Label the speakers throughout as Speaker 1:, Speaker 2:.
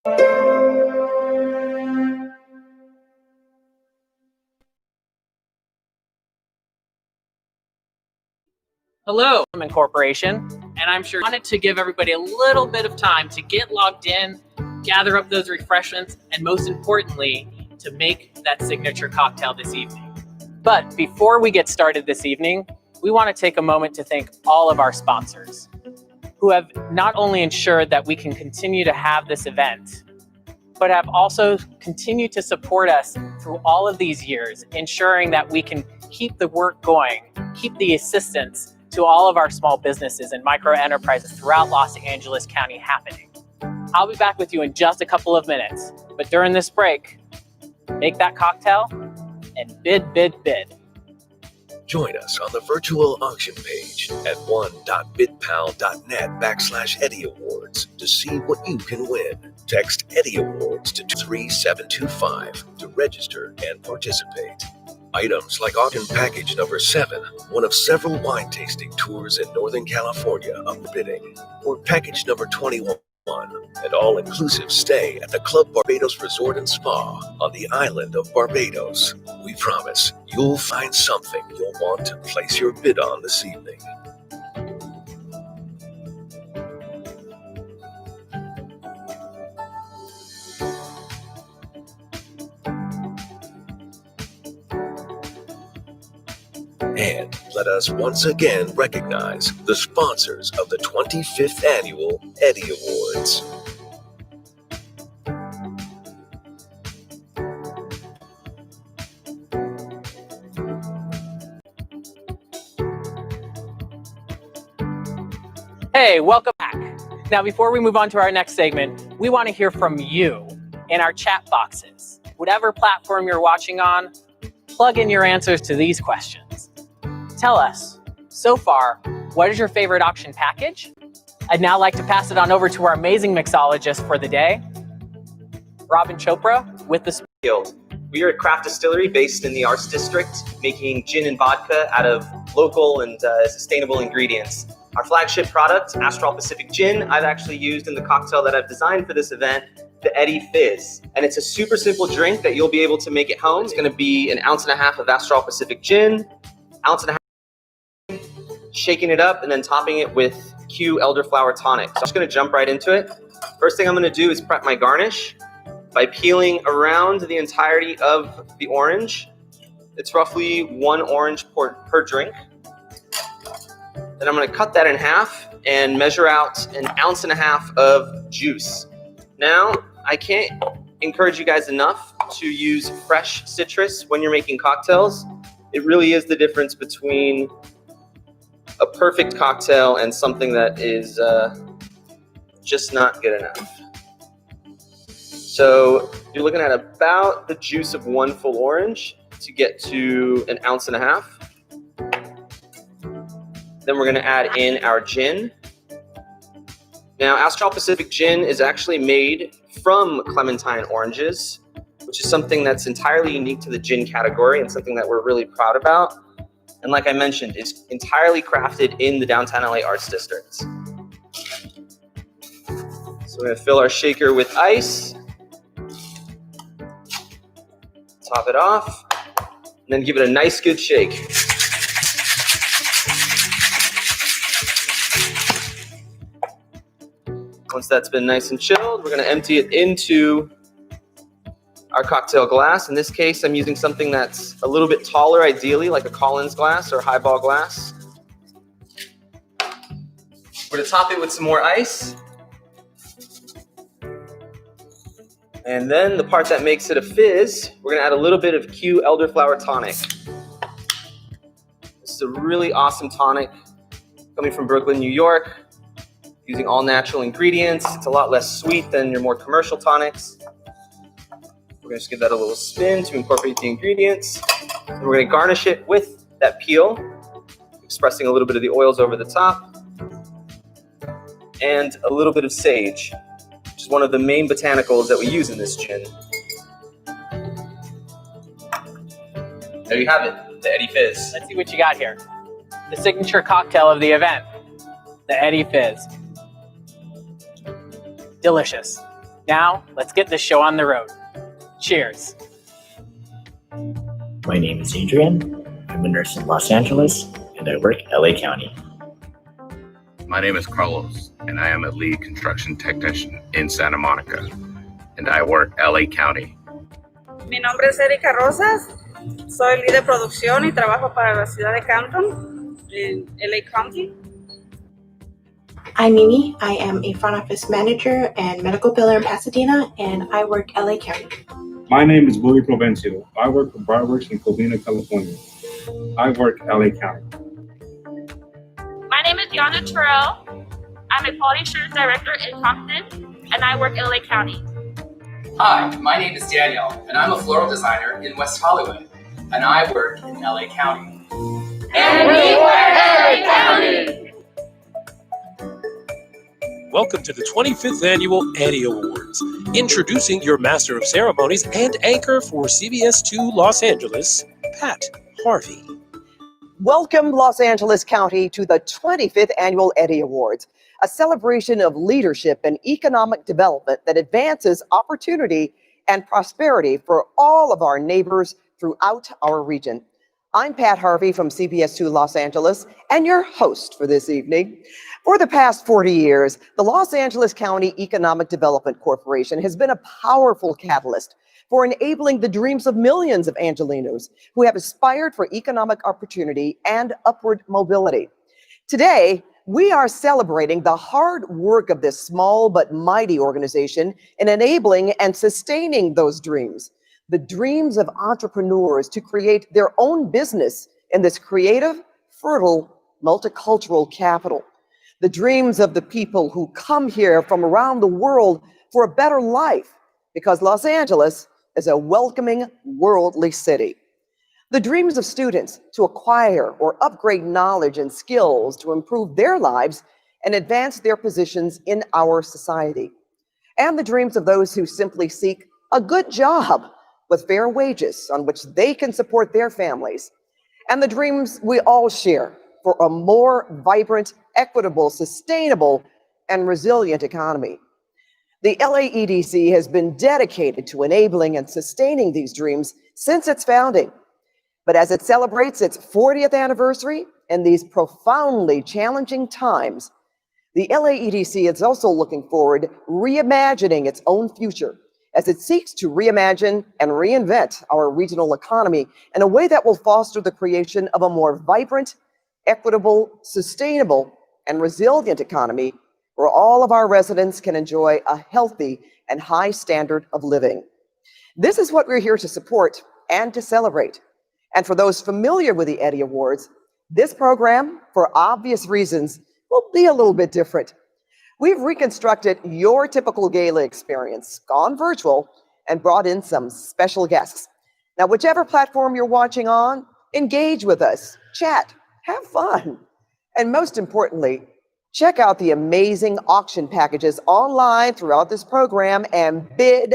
Speaker 1: Hello, I'm Corporation, and I'm sure I wanted to give everybody a little bit of time to get logged in, gather up those refreshments, and most importantly, to make that signature cocktail this evening. But before we get started this evening, we want to take a moment to thank all of our sponsors who have not only ensured that we can continue to have this event, but have also continued to support us through all of these years, ensuring that we can keep the work going, keep the assistance to all of our small businesses and micro enterprises throughout Los Angeles County happening. I'll be back with you in just a couple of minutes, but during this break, make that cocktail and bid, bid, bid.
Speaker 2: Join us on the virtual auction page at one.bitpal.net/EDDy Awards to see what you can win. Text EDDy Awards to 33725 to register and participate. Items like auction package number 7, one of several wine tasting tours in Northern California up for bidding, or package number 21, an all-inclusive stay at the Club Barbados Resort and Spa on the island of Barbados. We promise you'll find something you'll want to place your bid on this evening. And let us once again recognize the sponsors of the 25th Annual EDDy Awards.
Speaker 1: Hey, welcome back. Now, before we move on to our next segment, we want to hear from you in our chat boxes. Whatever platform you're watching on, plug in your answers to these questions. Tell us, so far, what is your favorite auction package? I'd now like to pass it on over to our amazing mixologist for the day, Robin Chopra with the
Speaker 3: Guild. We are a craft distillery based in the Arts District, making gin and vodka out of local and sustainable ingredients. Our flagship product, Astral Pacific Gin, I've actually used in the cocktail that I've designed for this event, the EDDy Fizz. And it's a super simple drink that you'll be able to make at home. It's going to be 1.5 ounces of Astral Pacific Gin, 1.5 ounces, shaking it up, and then topping it with Q elderflower tonic. So I'm just going to jump right into it. First thing I'm going to do is prep my garnish by peeling around the entirety of the orange. It's roughly 1 orange per drink. Then I'm going to cut that in half and measure out 1.5 ounces of juice. Now, I can't encourage you guys enough to use fresh citrus when you're making cocktails. It really is the difference between a perfect cocktail and something that is just not good enough. So you're looking at about the juice of 1 full orange to get to 1.5 ounces. Then we're going to add in our gin. Now, Astral Pacific Gin is actually made from clementine oranges, which is something that's entirely unique to the gin category and something that we're really proud about. And like I mentioned, it's entirely crafted in the downtown LA Arts District. So we're going to fill our shaker with ice, top it off, and then give it a nice good shake. Once that's been nice and chilled, we're going to empty it into our cocktail glass. In this case, I'm using something that's a little bit taller, ideally, like a Collins glass or a highball glass. We're going to top it with some more ice. And then the part that makes it a fizz, we're going to add a little bit of Q elderflower tonic. This is a really awesome tonic coming from Brooklyn, New York, using all natural ingredients. It's a lot less sweet than your more commercial tonics. We're going to just give that a little spin to incorporate the ingredients. And we're going to garnish it with that peel, expressing a little bit of the oils over the top, and a little bit of sage, which is one of the main botanicals that we use in this gin. There you have it, the EDDy Fizz.
Speaker 1: Let's see what you got here. The signature cocktail of the event, the EDDy Fizz. Delicious. Now, let's get this show on the road. Cheers.
Speaker 4: My name is Adrian. I'm a nurse in Los Angeles, and I work LA County.
Speaker 5: My name is Carlos, and I am a lead construction technician in Santa Monica, and I work LA County.
Speaker 6: Mi nombre es Erika Rosas, soy líder de producción y trabajo para la ciudad de Canton, en LA County.
Speaker 7: I'm Mimi. I am a front office manager and medical biller in Pasadena, and I work LA County.
Speaker 8: My name is Louis Provencio. I work for Brightworks in Covina, California. I work LA County.
Speaker 9: My name is Yana Terrell. I'm a quality assurance director in Compton, and I work LA County.
Speaker 10: Hi, my name is Daniel, and I'm a floral designer in West Hollywood, and I work in LA County.
Speaker 9: And we work LA County!
Speaker 11: Welcome to the 25th Annual EDDy Awards. Introducing your Master of Ceremonies and anchor for CBS 2 Los Angeles, Pat Harvey.
Speaker 12: Welcome, Los Angeles County, to the 25th Annual EDDy Awards, a celebration of leadership and economic development that advances opportunity and prosperity for all of our neighbors throughout our region. I'm Pat Harvey from CBS 2 Los Angeles, and your host for this evening. For the past 40 years, the Los Angeles County Economic Development Corporation has been a powerful catalyst for enabling the dreams of millions of Angelenos who have aspired for economic opportunity and upward mobility. Today, we are celebrating the hard work of this small but mighty organization in enabling and sustaining those dreams, the dreams of entrepreneurs to create their own business in this creative, fertile, multicultural capital, the dreams of the people who come here from around the world for a better life, because Los Angeles is a welcoming, worldly city. The dreams of students to acquire or upgrade knowledge and skills to improve their lives and advance their positions in our society. And the dreams of those who simply seek a good job with fair wages on which they can support their families. And the dreams we all share for a more vibrant, equitable, sustainable, and resilient economy. The LAEDC has been dedicated to enabling and sustaining these dreams since its founding. But as it celebrates its 40th anniversary in these profoundly challenging times, the LAEDC is also looking forward, reimagining its own future as it seeks to reimagine and reinvent our regional economy in a way that will foster the creation of a more vibrant, equitable, sustainable, and resilient economy where all of our residents can enjoy a healthy and high standard of living. This is what we're here to support and to celebrate. And for those familiar with the EDDy Awards, this program, for obvious reasons, will be a little bit different. We've reconstructed your typical gala experience, gone virtual, and brought in some special guests. Now, whichever platform you're watching on, engage with us, chat, have fun, and most importantly, check out the amazing auction packages online throughout this program and bid,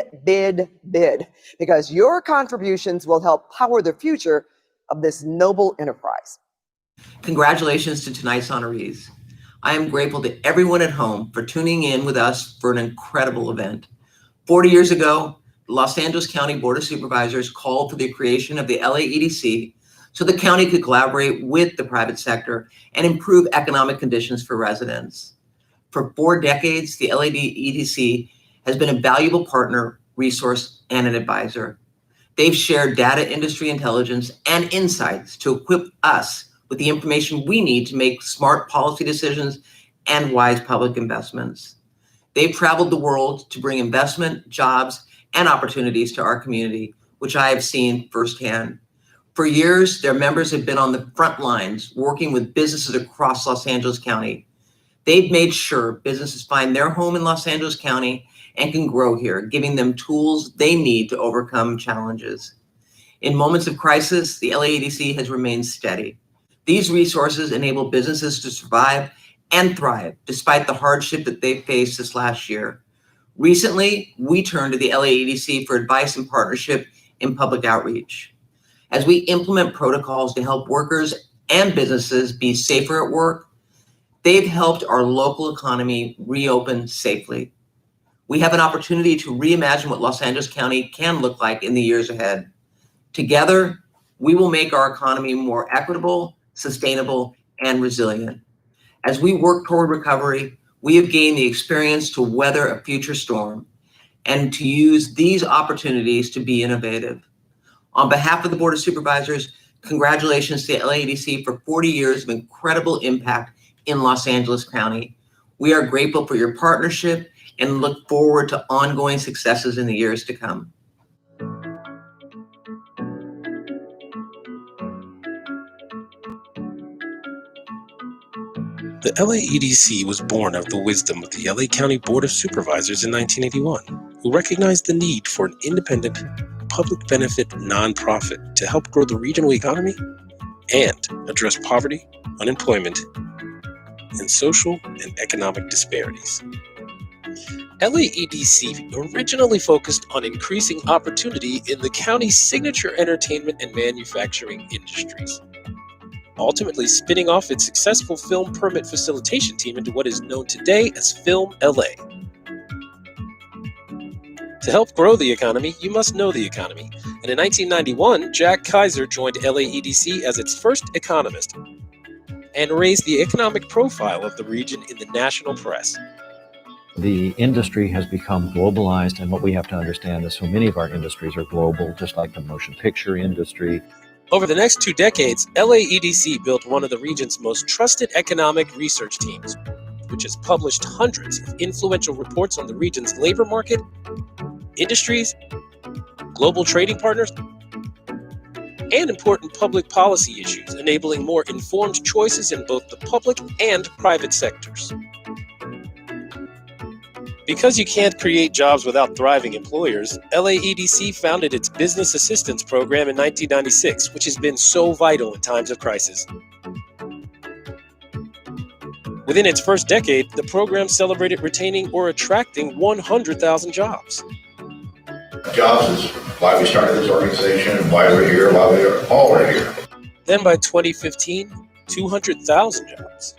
Speaker 12: because your contributions will help power the future of this noble enterprise.
Speaker 13: Congratulations to tonight's honorees. I am grateful to everyone at home for tuning in with us for an incredible event. 40 years ago, the Los Angeles County Board of Supervisors called for the creation of the LAEDC so the county could collaborate with the private sector and improve economic conditions for residents. For 4 decades, the LAEDC has been a valuable partner, resource, and an advisor. They've shared data industry intelligence and insights to equip us with the information we need to make smart policy decisions and wise public investments. They've traveled the world to bring investment, jobs, and opportunities to our community, which I have seen firsthand. For years, their members have been on the front lines working with businesses across Los Angeles County. They've made sure businesses find their home in Los Angeles County and can grow here, giving them tools they need to overcome challenges. In moments of crisis, the LAEDC has remained steady. These resources enable businesses to survive and thrive despite the hardship that they faced this last year. Recently, we turned to the LAEDC for advice and partnership in public outreach. As we implement protocols to help workers and businesses be safer at work, they've helped our local economy reopen safely. We have an opportunity to reimagine what Los Angeles County can look like in the years ahead. Together, we will make our economy more equitable, sustainable, and resilient. As we work toward recovery, we have gained the experience to weather a future storm and to use these opportunities to be innovative. On behalf of the Board of Supervisors, congratulations to LAEDC for 40 years of incredible impact in Los Angeles County. We are grateful for your partnership and look forward to ongoing successes in the years to come.
Speaker 11: The LAEDC was born out of the wisdom of the LA County Board of Supervisors in 1981, who recognized the need for an independent, public benefit nonprofit to help grow the regional economy and address poverty, unemployment, and social and economic disparities. LAEDC originally focused on increasing opportunity in the county's signature entertainment and manufacturing industries, ultimately spinning off its successful film permit facilitation team into what is known today as Film LA. To help grow the economy, you must know the economy. And in 1991, Jack Kaiser joined LAEDC as its first economist and raised the economic profile of the region in the national press.
Speaker 14: The industry has become globalized, and what we have to understand is so many of our industries are global, just like the motion picture industry.
Speaker 11: Over the next 2 decades, LAEDC built one of the region's most trusted economic research teams, which has published hundreds of influential reports on the region's labor market, industries, global trading partners, and important public policy issues, enabling more informed choices in both the public and private sectors. Because you can't create jobs without thriving employers, LAEDC founded its Business Assistance Program in 1996, which has been so vital in times of crisis. Within its first decade, the program celebrated retaining or attracting 100,000 jobs.
Speaker 15: Jobs is why we started this organization and why we're here, why we are all here.
Speaker 11: Then by 2015, 200,000 jobs.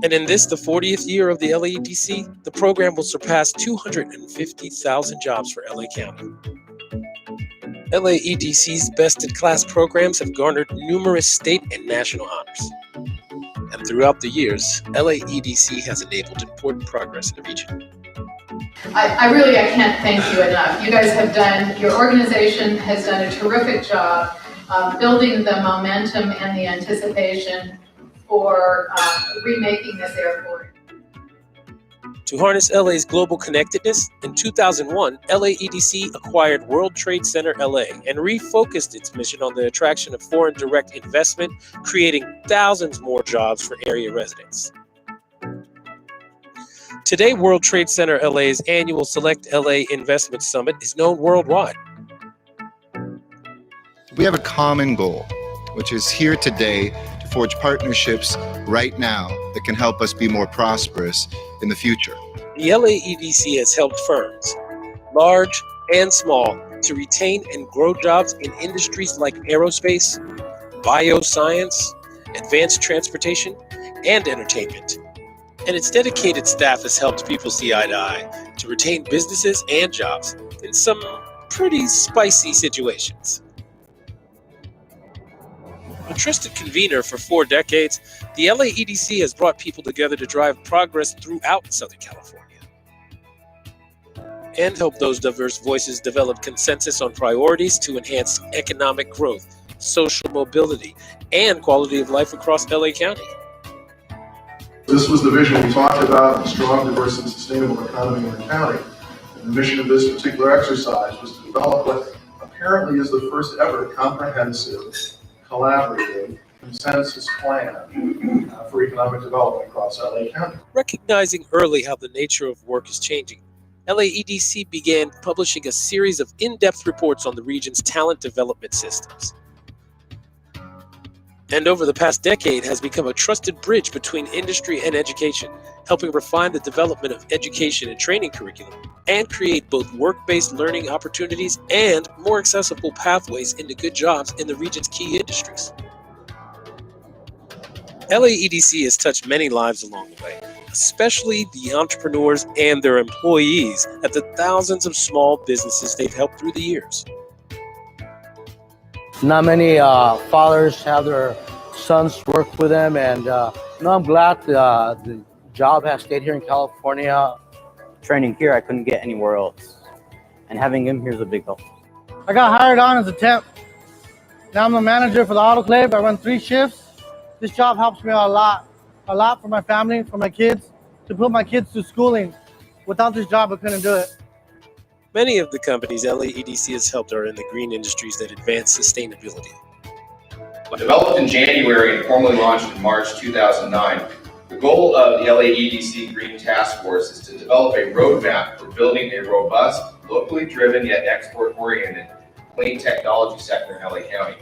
Speaker 11: And in this, the 40th year of the LAEDC, the program will surpass 250,000 jobs for LA County. LAEDC's best-in-class programs have garnered numerous state and national honors. And throughout the years, LAEDC has enabled important progress in the region.
Speaker 16: I can't thank you enough. You guys have done, your organization has done a terrific job building the momentum and the anticipation for remaking this airport.
Speaker 11: To harness LA's global connectedness, in 2001, LAEDC acquired World Trade Center LA and refocused its mission on the attraction of foreign direct investment, creating thousands more jobs for area residents. Today, World Trade Center LA's annual Select LA Investment Summit is known worldwide.
Speaker 17: We have a common goal, which is here today to forge partnerships right now that can help us be more prosperous in the future.
Speaker 11: The LAEDC has helped firms, large and small, to retain and grow jobs in industries like aerospace, bioscience, advanced transportation, and entertainment. And its dedicated staff has helped people see eye to eye to retain businesses and jobs in some pretty spicy situations. A trusted convener for 4 decades, the LAEDC has brought people together to drive progress throughout Southern California and help those diverse voices develop consensus on priorities to enhance economic growth, social mobility, and quality of life across LA County.
Speaker 18: This was the vision we talked about, a strong, diverse, and sustainable economy in the county. And the mission of this particular exercise was to develop what apparently is the first ever comprehensive, collaborative, consensus plan for economic development across LA County.
Speaker 11: Recognizing early how the nature of work is changing, LAEDC began publishing a series of in-depth reports on the region's talent development systems. And over the past decade has become a trusted bridge between industry and education, helping refine the development of education and training curriculum and create both work-based learning opportunities and more accessible pathways into good jobs in the region's key industries. LAEDC has touched many lives along the way, especially the entrepreneurs and their employees at the thousands of small businesses they've helped through the years.
Speaker 19: Not many fathers have their sons work with them, and I'm glad the job has stayed here in California.
Speaker 20: Training here, I couldn't get anywhere else, and having him here is a big help.
Speaker 21: I got hired on as a temp. Now I'm the manager for the autoclave. I run 3 shifts. This job helps me a lot for my family, for my kids, to put my kids through schooling. Without this job, I couldn't do it.
Speaker 11: Many of the companies LAEDC has helped are in the green industries that advance sustainability.
Speaker 22: Developed in January and formally launched in March 2009, the goal of the LAEDC Green Task Force is to develop a roadmap for building a robust, locally driven yet export-oriented clean technology sector in LA County.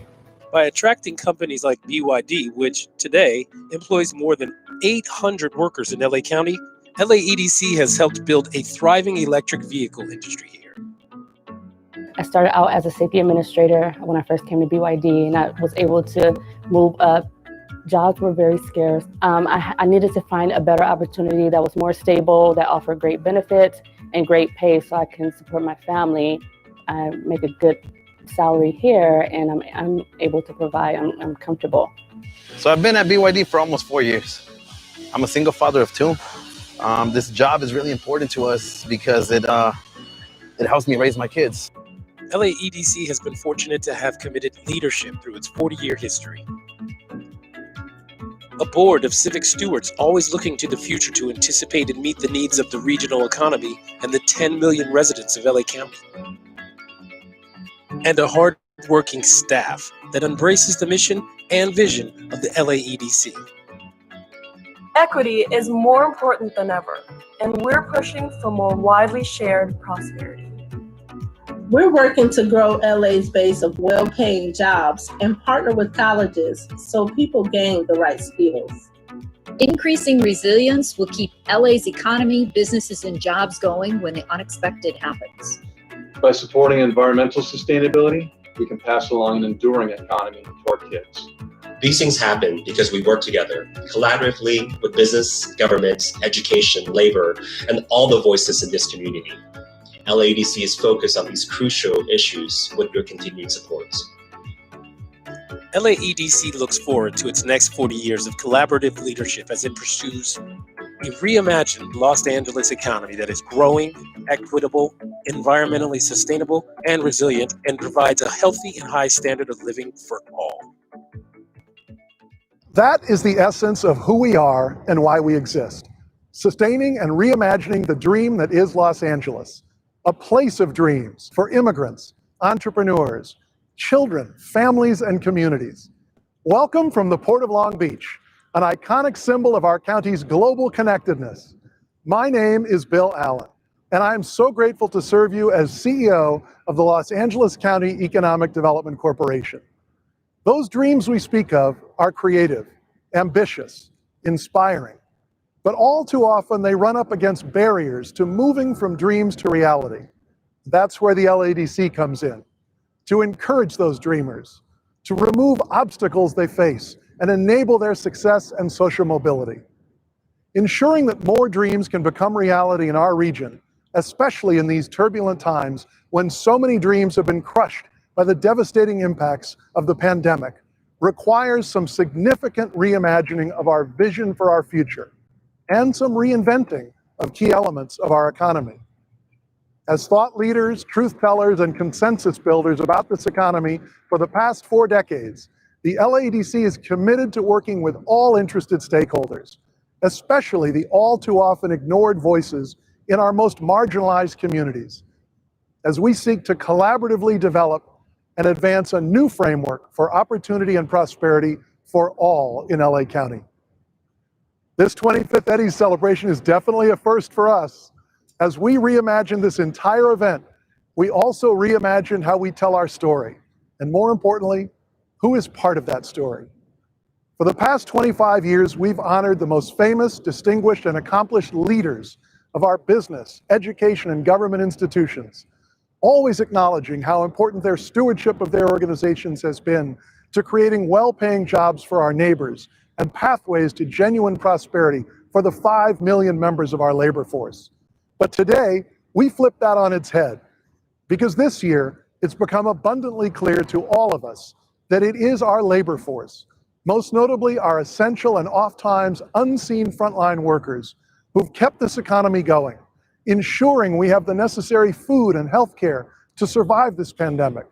Speaker 11: By attracting companies like BYD, which today employs more than 800 workers in LA County, LAEDC has helped build a thriving electric vehicle industry here.
Speaker 23: I started out as a safety administrator when I first came to BYD, and I was able to move up. Jobs were very scarce. I needed to find a better opportunity that was more stable, that offered great benefits and great pay so I can support my family. I make a good salary here, and I'm able to provide. I'm comfortable.
Speaker 24: So I've been at BYD for almost 4 years. I'm a single father of 2. This job is really important to us because it helps me raise my kids.
Speaker 11: LAEDC has been fortunate to have committed leadership through its 40-year history. A board of civic stewards always looking to the future to anticipate and meet the needs of the regional economy and the 10 million residents of LA County. And a hard-working staff that embraces the mission and vision of the LAEDC.
Speaker 25: Equity is more important than ever, and we're pushing for more widely shared prosperity.
Speaker 26: We're working to grow LA's base of well-paying jobs and partner with colleges so people gain the right skills.
Speaker 27: Increasing resilience will keep LA's economy, businesses, and jobs going when the unexpected happens.
Speaker 28: By supporting environmental sustainability, we can pass along an enduring economy to our kids.
Speaker 29: These things happen because we work together, collaboratively with business, government, education, labor, and all the voices in this community. LAEDC is focused on these crucial issues with your continued support.
Speaker 11: LAEDC looks forward to its next 40 years of collaborative leadership as it pursues a reimagined Los Angeles economy that is growing, equitable, environmentally sustainable, and resilient, and provides a healthy and high standard of living for all.
Speaker 30: That is the essence of who we are and why we exist. Sustaining and reimagining the dream that is Los Angeles. A place of dreams for immigrants, entrepreneurs, children, families, and communities. Welcome from the Port of Long Beach, an iconic symbol of our county's global connectedness. My name is Bill Allen, and I am so grateful to serve you as CEO of the Los Angeles County Economic Development Corporation. Those dreams we speak of are creative, ambitious, inspiring. But all too often they run up against barriers to moving from dreams to reality. That's where the LAEDC comes in, to encourage those dreamers, to remove obstacles they face and enable their success and social mobility. Ensuring that more dreams can become reality in our region, especially in these turbulent times when so many dreams have been crushed by the devastating impacts of the pandemic, requires some significant reimagining of our vision for our future, and some reinventing of key elements of our economy. As thought leaders, truth tellers, and consensus builders about this economy for the past 4 decades, the LAEDC is committed to working with all interested stakeholders, especially the all too often ignored voices in our most marginalized communities, as we seek to collaboratively develop and advance a new framework for opportunity and prosperity for all in LA County. This 25th EDDy celebration is definitely a first for us. As we reimagine this entire event, we also reimagine how we tell our story, and more importantly, who is part of that story. For the past 25 years, we've honored the most famous, distinguished, and accomplished leaders of our business, education, and government institutions, always acknowledging how important their stewardship of their organizations has been to creating well-paying jobs for our neighbors and pathways to genuine prosperity for the 5 million members of our labor force. But today, we flip that on its head, because this year, it's become abundantly clear to all of us that it is our labor force, most notably our essential and oft-times unseen frontline workers, who've kept this economy going, ensuring we have the necessary food and health care to survive this pandemic,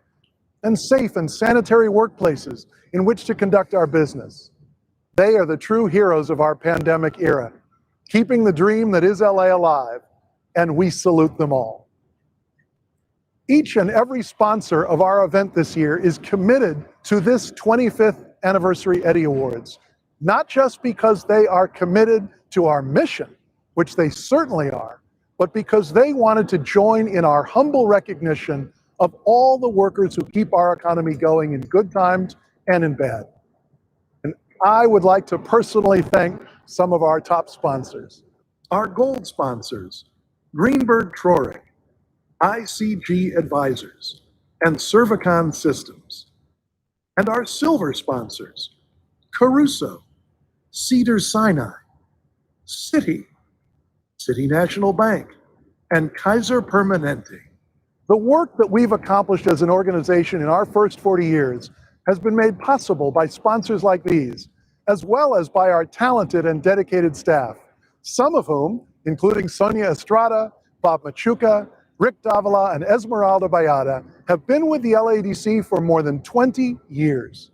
Speaker 30: and safe and sanitary workplaces in which to conduct our business. They are the true heroes of our pandemic era, keeping the dream that is LA alive, and we salute them all. Each and every sponsor of our event this year is committed to this 25th anniversary EDDy Awards, not just because they are committed to our mission, which they certainly are, but because they wanted to join in our humble recognition of all the workers who keep our economy going in good times and in bad. And I would like to personally thank some of our top sponsors. Our gold sponsors, Greenberg Traurig, ICG Advisors, and Cervicon Systems. And our silver sponsors, Caruso, Cedars-Sinai, Citi, City National Bank, and Kaiser Permanente. The work that we've accomplished as an organization in our first 40 years has been made possible by sponsors like these, as well as by our talented and dedicated staff, some of whom, including Sonia Estrada, Bob Machuca, Rick Davila, and Esmeralda Bayada, have been with the LAEDC for more than 20 years.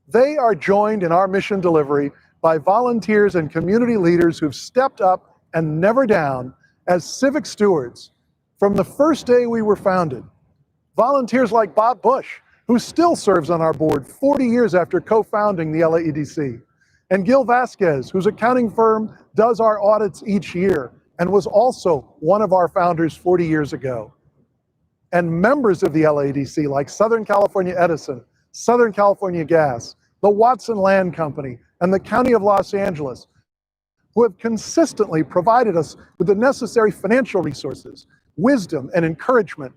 Speaker 30: They are joined in our mission delivery by volunteers and community leaders who've stepped up and never down as civic stewards from the first day we were founded. Volunteers like Bob Bush, who still serves on our board 40 years after co-founding the LAEDC, and Gil Vasquez, whose accounting firm does our audits each year and was also one of our founders 40 years ago. And members of the LAEDC like Southern California Edison, Southern California Gas, the Watson Land Company, and the County of Los Angeles, who have consistently provided us with the necessary financial resources, wisdom, and encouragement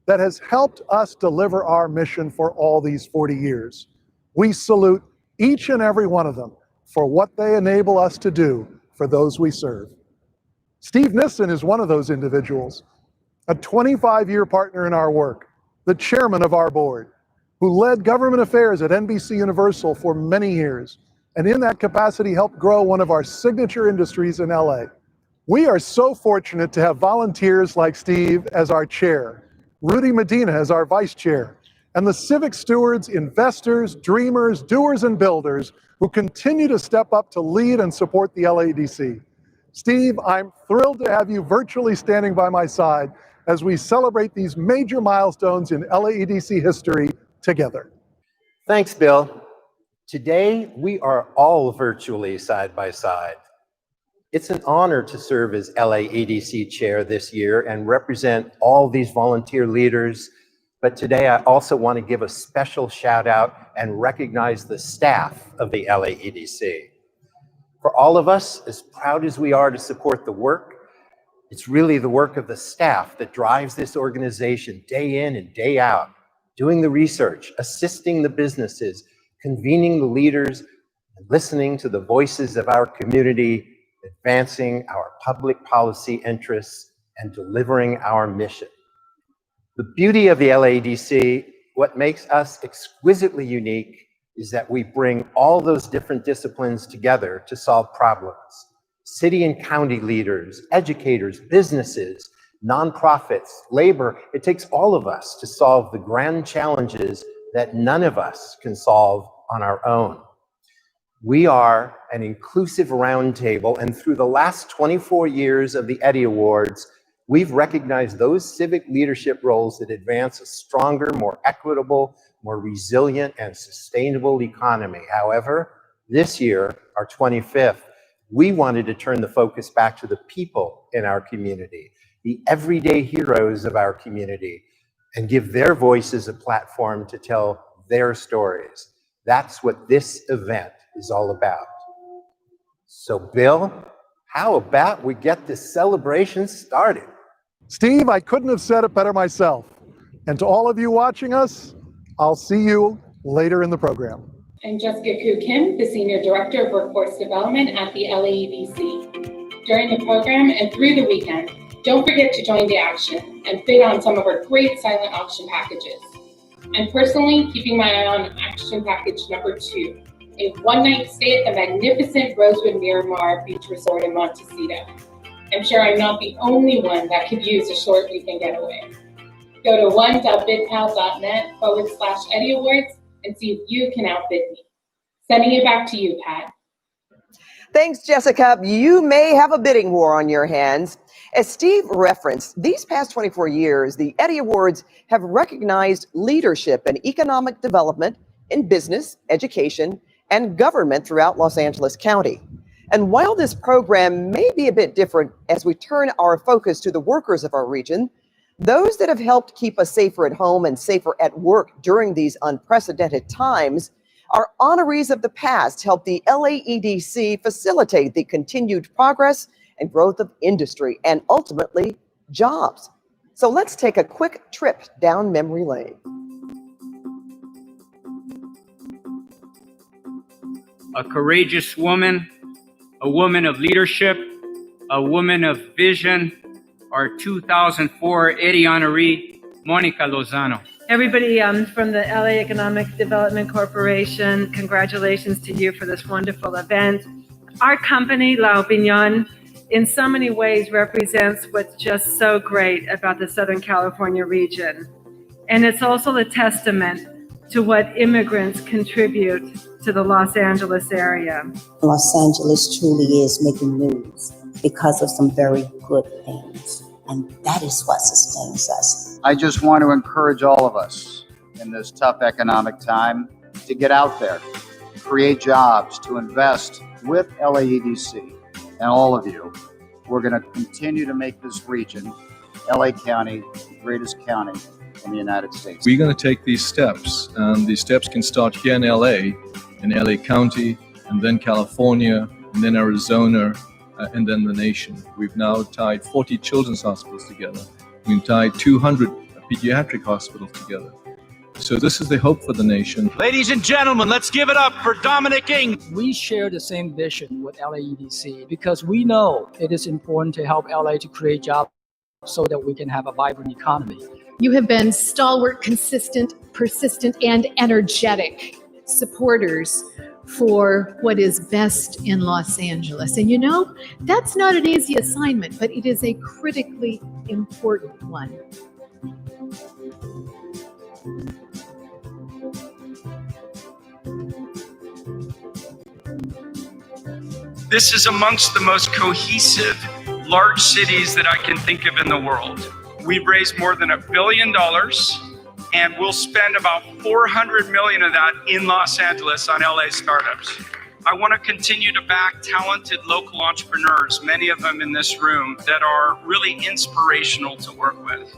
Speaker 30: that has helped us deliver our mission for all these 40 years. We salute each and every one of them for what they enable us to do for those we serve. Steve Nissen is one of those individuals, a 25-year partner in our work, the chairman of our board, who led government affairs at NBC Universal for many years, and in that capacity helped grow one of our signature industries in LA. We are so fortunate to have volunteers like Steve as our chair, Rudy Medina as our vice chair, and the civic stewards, investors, dreamers, doers, and builders who continue to step up to lead and support the LAEDC. Steve, I'm thrilled to have you virtually standing by my side as we celebrate these major milestones in LAEDC history together.
Speaker 1: Thanks, Bill. Today, we are all virtually side by side. It's an honor to serve as LAEDC chair this year and represent all these volunteer leaders. But today, I also want to give a special shout out and recognize the staff of the LAEDC. For all of us, as proud as we are to support the work, it's really the work of the staff that drives this organization day in and day out, doing the research, assisting the businesses, convening the leaders, and listening to the voices of our community, advancing our public policy interests, and delivering our mission. The beauty of the LAEDC, what makes us exquisitely unique, is that we bring all those different disciplines together to solve problems. City and county leaders, educators, businesses, nonprofits, labor, it takes all of us to solve the grand challenges that none of us can solve on our own. We are an inclusive roundtable, and through the last 24 years of the EDDy Awards, we've recognized those civic leadership roles that advance a stronger, more equitable, more resilient, and sustainable economy. However, this year, our 25th, we wanted to turn the focus back to the people in our community, the everyday heroes of our community, and give their voices a platform to tell their stories. That's what this event is all about. So, Bill, how about we get this celebration started?
Speaker 30: Steve, I couldn't have said it better myself. And to all of you watching us, I'll see you later in the program.
Speaker 2: I'm Jessica Koo Kim, the Senior Director of Workforce Development at the LAEDC. During the program and through the weekend, don't forget to join the action and bid on some of our great silent auction packages. I'm personally keeping my eye on action package number 2, a one-night stay at the magnificent Rosewood Miramar Beach Resort in Montecito. I'm sure I'm not the only one that could use a short weekend getaway. Go to one.bidpal.net/EDDy Awards and see if you can outbid me. Sending it back to you, Pat.
Speaker 3: Thanks, Jessica. You may have a bidding war on your hands. As Steve referenced, these past 24 years, the EDDy Awards have recognized leadership in economic development in business, education, and government throughout Los Angeles County. And while this program may be a bit different as we turn our focus to the workers of our region, those that have helped keep us safer at home and safer at work during these unprecedented times, our honorees of the past helped the LAEDC facilitate the continued progress and growth of industry and ultimately jobs. So let's take a quick trip down memory lane.
Speaker 4: A courageous woman, a woman of leadership, a woman of vision, our 2004 EDDy honoree, Monica Lozano.
Speaker 5: Everybody from the LA Economic Development Corporation, congratulations to you for this wonderful event. Our company, La Opinion, in so many ways represents what's just so great about the Southern California region. And it's also a testament to what immigrants contribute to the Los Angeles area.
Speaker 6: Los Angeles truly is making news because of some very good things. And that is what sustains us.
Speaker 7: I just want to encourage all of us in this tough economic time to get out there, create jobs, to invest with LAEDC and all of you. We're going to continue to make this region, LA County, the greatest county in the United States.
Speaker 28: We're going to take these steps, and these steps can start here in LA County, and then California, and then Arizona, and then the nation. We've now tied 40 children's hospitals together. We've tied 200 pediatric hospitals together. So this is the hope for the nation.
Speaker 8: Ladies and gentlemen, let's give it up for Dominic Ing.
Speaker 9: We share the same vision with LAEDC because we know it is important to help LA to create jobs so that we can have a vibrant economy.
Speaker 27: You have been stalwart, consistent, persistent, and energetic supporters for what is best in Los Angeles. And you know, that's not an easy assignment, but it is a critically important one.
Speaker 8: This is amongst the most cohesive large cities that I can think of in the world. We've raised more than $1 billion, and we'll spend about $400 million of that in Los Angeles on LA startups. I want to continue to back talented local entrepreneurs, many of them in this room, that are really inspirational to work with.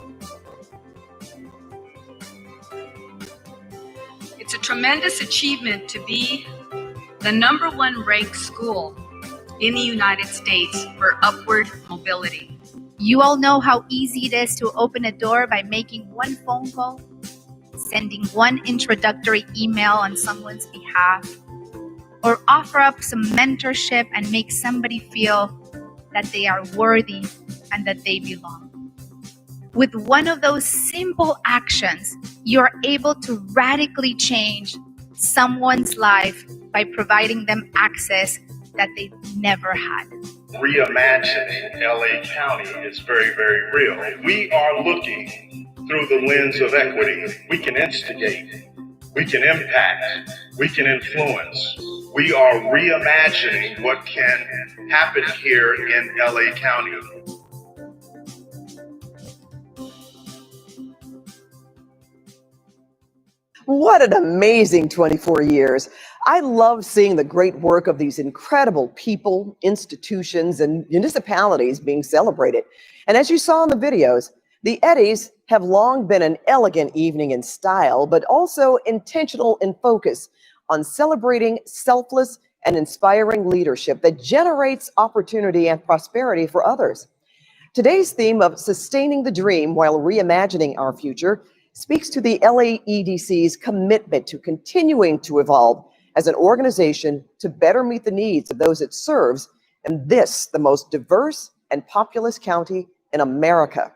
Speaker 10: It's a tremendous achievement to be the #1 ranked school in the United States for upward mobility.
Speaker 12: You all know how easy it is to open a door by making one phone call, sending one introductory email on someone's behalf, or offer up some mentorship and make somebody feel that they are worthy and that they belong. With one of those simple actions, you're able to radically change someone's life by providing them access that they never had.
Speaker 31: Reimagining LA County is very, very real. We are looking through the lens of equity. We can instigate, we can impact, we can influence. We are reimagining what can happen here in LA County.
Speaker 3: What an amazing 24 years. I love seeing the great work of these incredible people, institutions, and municipalities being celebrated. And as you saw in the videos, the EDDys have long been an elegant evening in style, but also intentional in focus on celebrating selfless and inspiring leadership that generates opportunity and prosperity for others. Today's theme of sustaining the dream while reimagining our future speaks to the LAEDC's commitment to continuing to evolve as an organization to better meet the needs of those it serves, and this, the most diverse and populous county in America.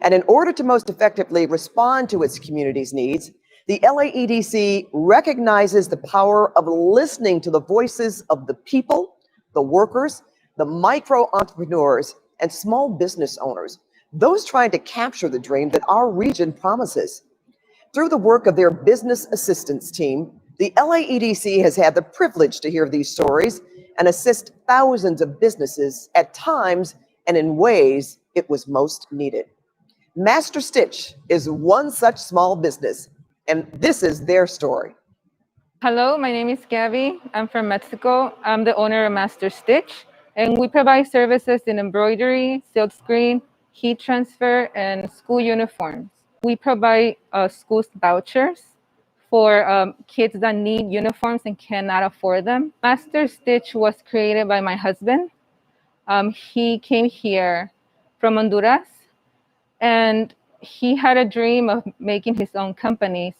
Speaker 3: And in order to most effectively respond to its community's needs, the LAEDC recognizes the power of listening to the voices of the people, the workers, the micro entrepreneurs, and small business owners, those trying to capture the dream that our region promises. Through the work of their business assistance team, the LAEDC has had the privilege to hear these stories and assist thousands of businesses at times and in ways it was most needed. Master Stitch is one such small business, and this is their story.
Speaker 13: Hello, my name is Gabby. I'm from Mexico. I'm the owner of Master Stitch, and we provide services in embroidery, silkscreen, heat transfer, and school uniforms. We provide school vouchers for kids that need uniforms and cannot afford them. Master Stitch was created by my husband. He came here from Honduras, and he had a dream of making his own company.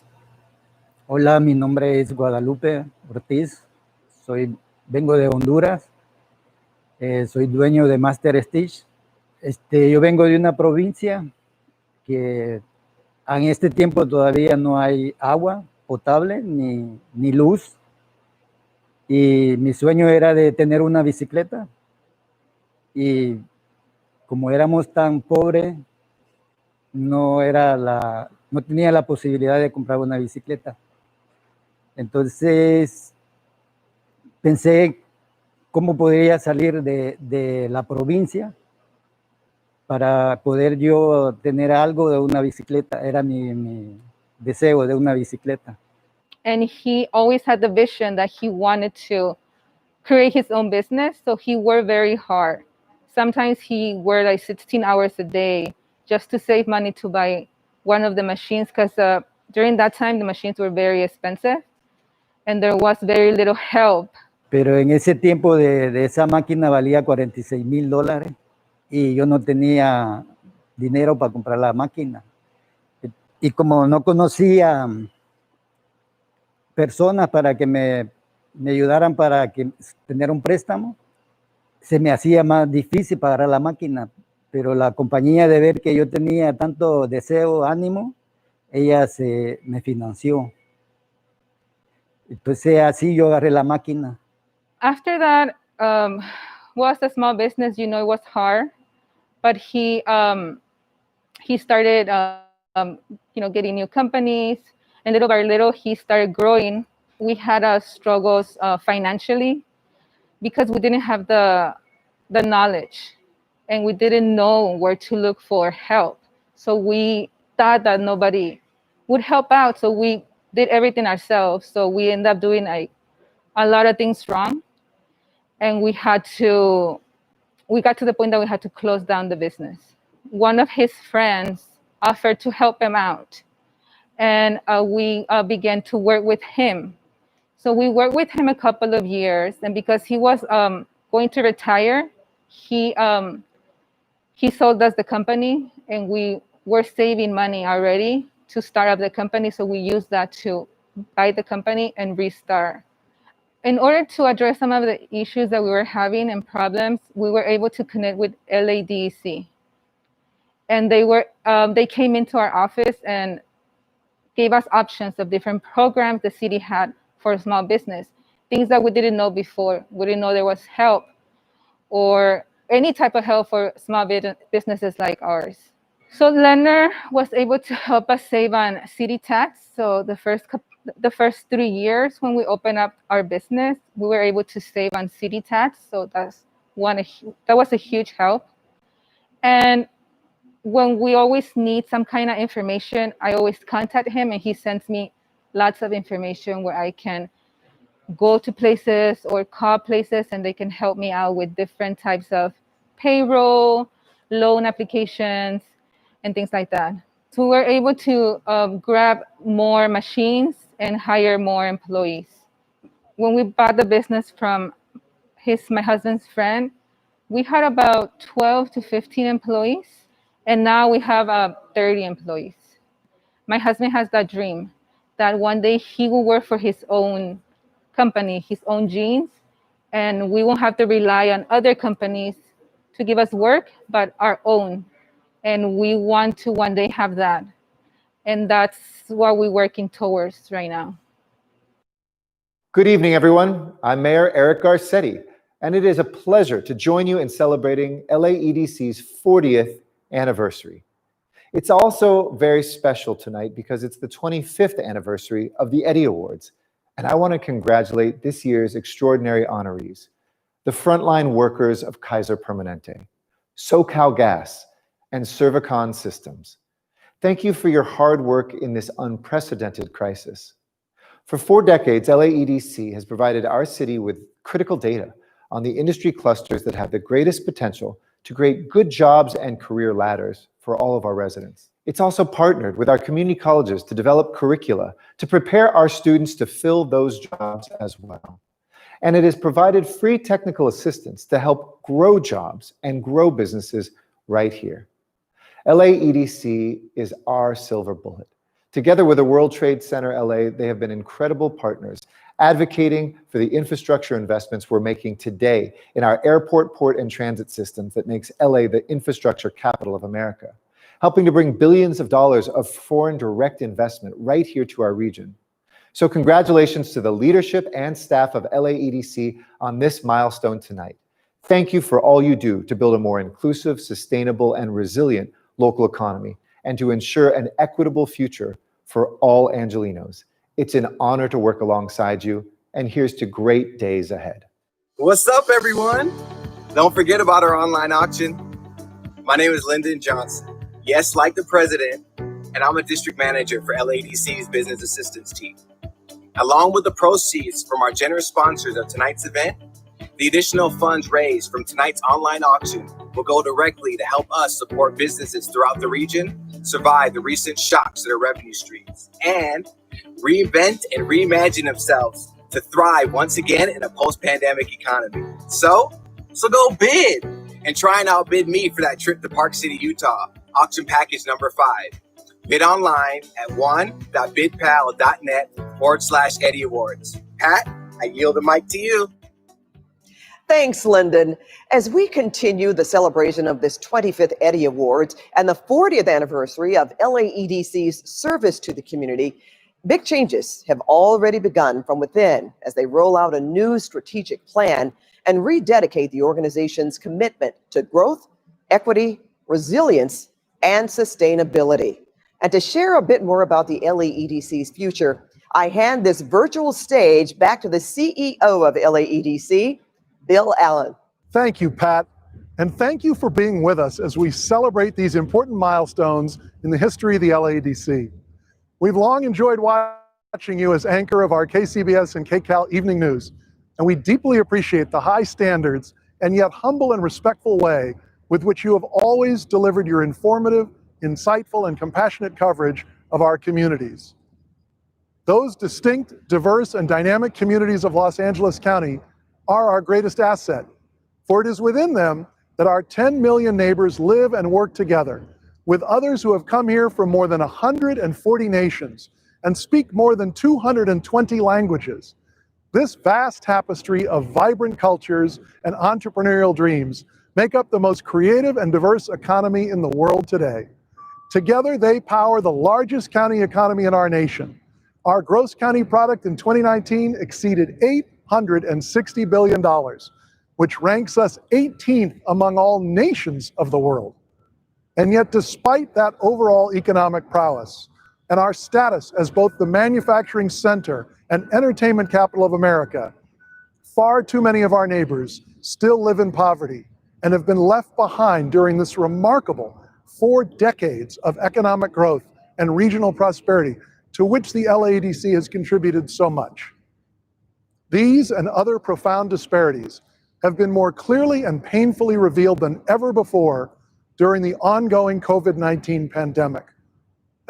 Speaker 14: Hola, mi nombre es Guadalupe Ortiz, vengo de Honduras, soy dueño de Master Stitch. Yo vengo de una provincia que en este tiempo todavía no hay agua potable ni luz, y mi sueño era de tener una bicicleta, y como éramos tan pobres, no tenía la posibilidad de comprar una bicicleta. Entonces pensé cómo podría salir de la provincia para poder yo tener algo de una bicicleta. Era mi deseo de una bicicleta.
Speaker 13: And he always had the vision that he wanted to create his own business, so he worked very hard. Sometimes he worked like 16 hours a day just to save money to buy one of the machines, because during that time the machines were very expensive and there was very little help.
Speaker 14: Pero en ese tiempo de esa máquina valía $46,000 y yo no tenía dinero para comprar la máquina. Y como no conocía personas para que me ayudaran para tener un préstamo, se me hacía más difícil pagar la máquina. Pero la compañía, de ver que yo tenía tanto deseo, ánimo, ella me financió. Entonces así yo agarré la máquina.
Speaker 13: After that, was a small business, it was hard, but he started getting new companies, and little by little he started growing. We had struggles financially because we didn't have the knowledge, and we didn't know where to look for help. So we thought that nobody would help out, so we did everything ourselves. So we ended up doing a lot of things wrong, and we got to the point that we had to close down the business. One of his friends offered to help him out, and we began to work with him. So we worked with him a couple of years, and because he was going to retire, he sold us the company, and we were saving money already to start up the company. So we used that to buy the company and restart. In order to address some of the issues that we were having and problems, we were able to connect with LAEDC. And they came into our office and gave us options of different programs the city had for small business, things that we didn't know before. We didn't know there was help or any type of help for small businesses like ours. So Lenner was able to help us save on city tax. So the first 3 years when we opened up our business, we were able to save on city tax. So that was a huge help. And when we always need some kind of information, I always contact him, and he sends me lots of information where I can go to places or call places, and they can help me out with different types of payroll, loan applications, and things like that. So we were able to grab more machines and hire more employees. When we bought the business from my husband's friend, we had about 12 to 15 employees, and now we have 30 employees. My husband has that dream that one day he will work for his own company, his own genes, and we won't have to rely on other companies to give us work, but our own. And we want to one day have that. And that's what we're working towards right now.
Speaker 15: Good evening, everyone. I'm Mayor Eric Garcetti, and it is a pleasure to join you in celebrating LAEDC's 40th anniversary. It's also very special tonight because it's the 25th anniversary of the EDDy Awards, and I want to congratulate this year's extraordinary honorees, the frontline workers of Kaiser Permanente, SoCal Gas, and Servicon Systems. Thank you for your hard work in this unprecedented crisis. For 4 decades, LAEDC has provided our city with critical data on the industry clusters that have the greatest potential to create good jobs and career ladders for all of our residents. It's also partnered with our community colleges to develop curricula to prepare our students to fill those jobs as well. And it has provided free technical assistance to help grow jobs and grow businesses right here. LAEDC is our silver bullet. Together with the World Trade Center LA, they have been incredible partners, advocating for the infrastructure investments we're making today in our airport, port, and transit systems that makes LA the infrastructure capital of America, helping to bring billions of dollars of foreign direct investment right here to our region. So congratulations to the leadership and staff of LAEDC on this milestone tonight. Thank you for all you do to build a more inclusive, sustainable, and resilient local economy and to ensure an equitable future for all Angelinos. It's an honor to work alongside you, and here's to great days ahead.
Speaker 16: What's up, everyone? Don't forget about our online auction. My name is Lyndon Johnson. Yes, like the president, and I'm a district manager for LAEDC's business assistance team. Along with the proceeds from our generous sponsors of tonight's event, the additional funds raised from tonight's online auction will go directly to help us support businesses throughout the region survive the recent shocks to their revenue streams and reinvent and reimagine themselves to thrive once again in a post-pandemic economy. So go bid and try and outbid me for that trip to Park City, Utah, auction package number 5. Bid online at one.bidpal.net/EDDy Awards. Pat, I yield the mic to you.
Speaker 3: Thanks, Lyndon. As we continue the celebration of this 25th EDDy Awards and the 40th anniversary of LAEDC's service to the community, big changes have already begun from within as they roll out a new strategic plan and rededicate the organization's commitment to growth, equity, resilience, and sustainability. And to share a bit more about the LAEDC's future, I hand this virtual stage back to the CEO of LAEDC, Bill Allen.
Speaker 30: Thank you, Pat. And thank you for being with us as we celebrate these important milestones in the history of the LAEDC. We've long enjoyed watching you as anchor of our KCBS and KCAL evening news, and we deeply appreciate the high standards and yet humble and respectful way with which you have always delivered your informative, insightful, and compassionate coverage of our communities. Those distinct, diverse, and dynamic communities of Los Angeles County are our greatest asset, for it is within them that our 10 million neighbors live and work together, with others who have come here from more than 140 nations and speak more than 220 languages. This vast tapestry of vibrant cultures and entrepreneurial dreams make up the most creative and diverse economy in the world today. Together, they power the largest county economy in our nation. Our gross county product in 2019 exceeded $860 billion, which ranks us 18th among all nations of the world. And yet, despite that overall economic prowess and our status as both the manufacturing center and entertainment capital of America, far too many of our neighbors still live in poverty and have been left behind during this remarkable 4 decades of economic growth and regional prosperity to which the LAEDC has contributed so much. These and other profound disparities have been more clearly and painfully revealed than ever before during the ongoing COVID-19 pandemic,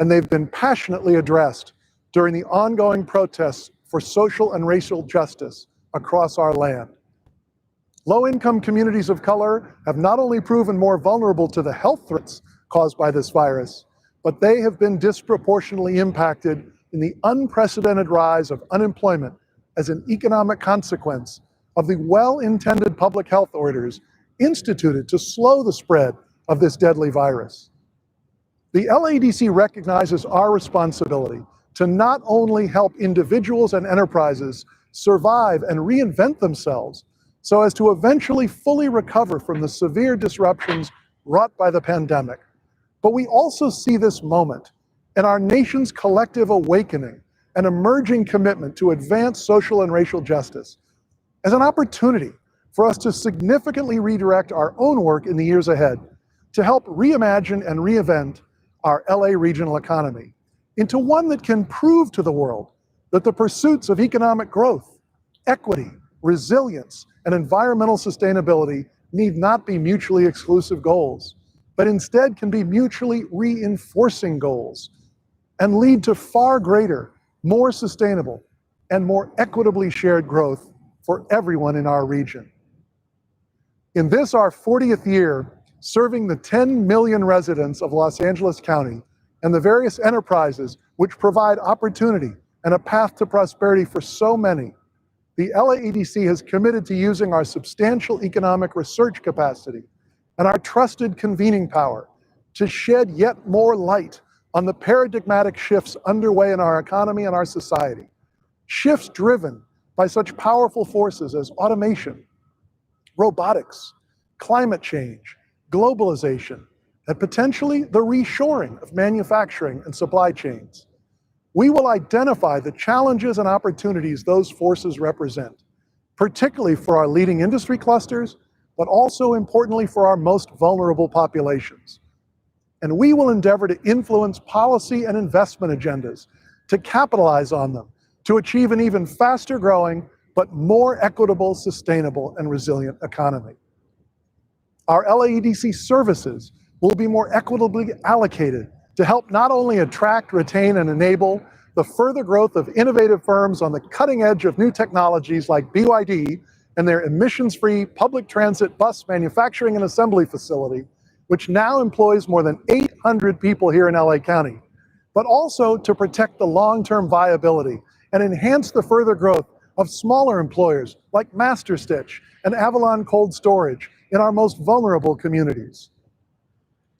Speaker 30: and they've been passionately addressed during the ongoing protests for social and racial justice across our land. Low-income communities of color have not only proven more vulnerable to the health threats caused by this virus, but they have been disproportionately impacted in the unprecedented rise of unemployment as an economic consequence of the well-intended public health orders instituted to slow the spread of this deadly virus. The LAEDC recognizes our responsibility to not only help individuals and enterprises survive and reinvent themselves so as to eventually fully recover from the severe disruptions wrought by the pandemic, but we also see this moment in our nation's collective awakening and emerging commitment to advance social and racial justice as an opportunity for us to significantly redirect our own work in the years ahead to help reimagine and reinvent our LA regional economy into one that can prove to the world that the pursuits of economic growth, equity, resilience, and environmental sustainability need not be mutually exclusive goals, but instead can be mutually reinforcing goals and lead to far greater, more sustainable, and more equitably shared growth for everyone in our region. In this, our 40th year, serving the 10 million residents of Los Angeles County and the various enterprises which provide opportunity and a path to prosperity for so many, the LAEDC has committed to using our substantial economic research capacity and our trusted convening power to shed yet more light on the paradigmatic shifts underway in our economy and our society, shifts driven by such powerful forces as automation, robotics, climate change, globalization, and potentially the reshoring of manufacturing and supply chains. We will identify the challenges and opportunities those forces represent, particularly for our leading industry clusters, but also importantly for our most vulnerable populations. And we will endeavor to influence policy and investment agendas to capitalize on them, to achieve an even faster growing, but more equitable, sustainable, and resilient economy. Our LAEDC services will be more equitably allocated to help not only attract, retain, and enable the further growth of innovative firms on the cutting edge of new technologies like BYD and their emissions-free public transit bus manufacturing and assembly facility, which now employs more than 800 people here in LA County, but also to protect the long-term viability and enhance the further growth of smaller employers like MasterStitch and Avalon Cold Storage in our most vulnerable communities.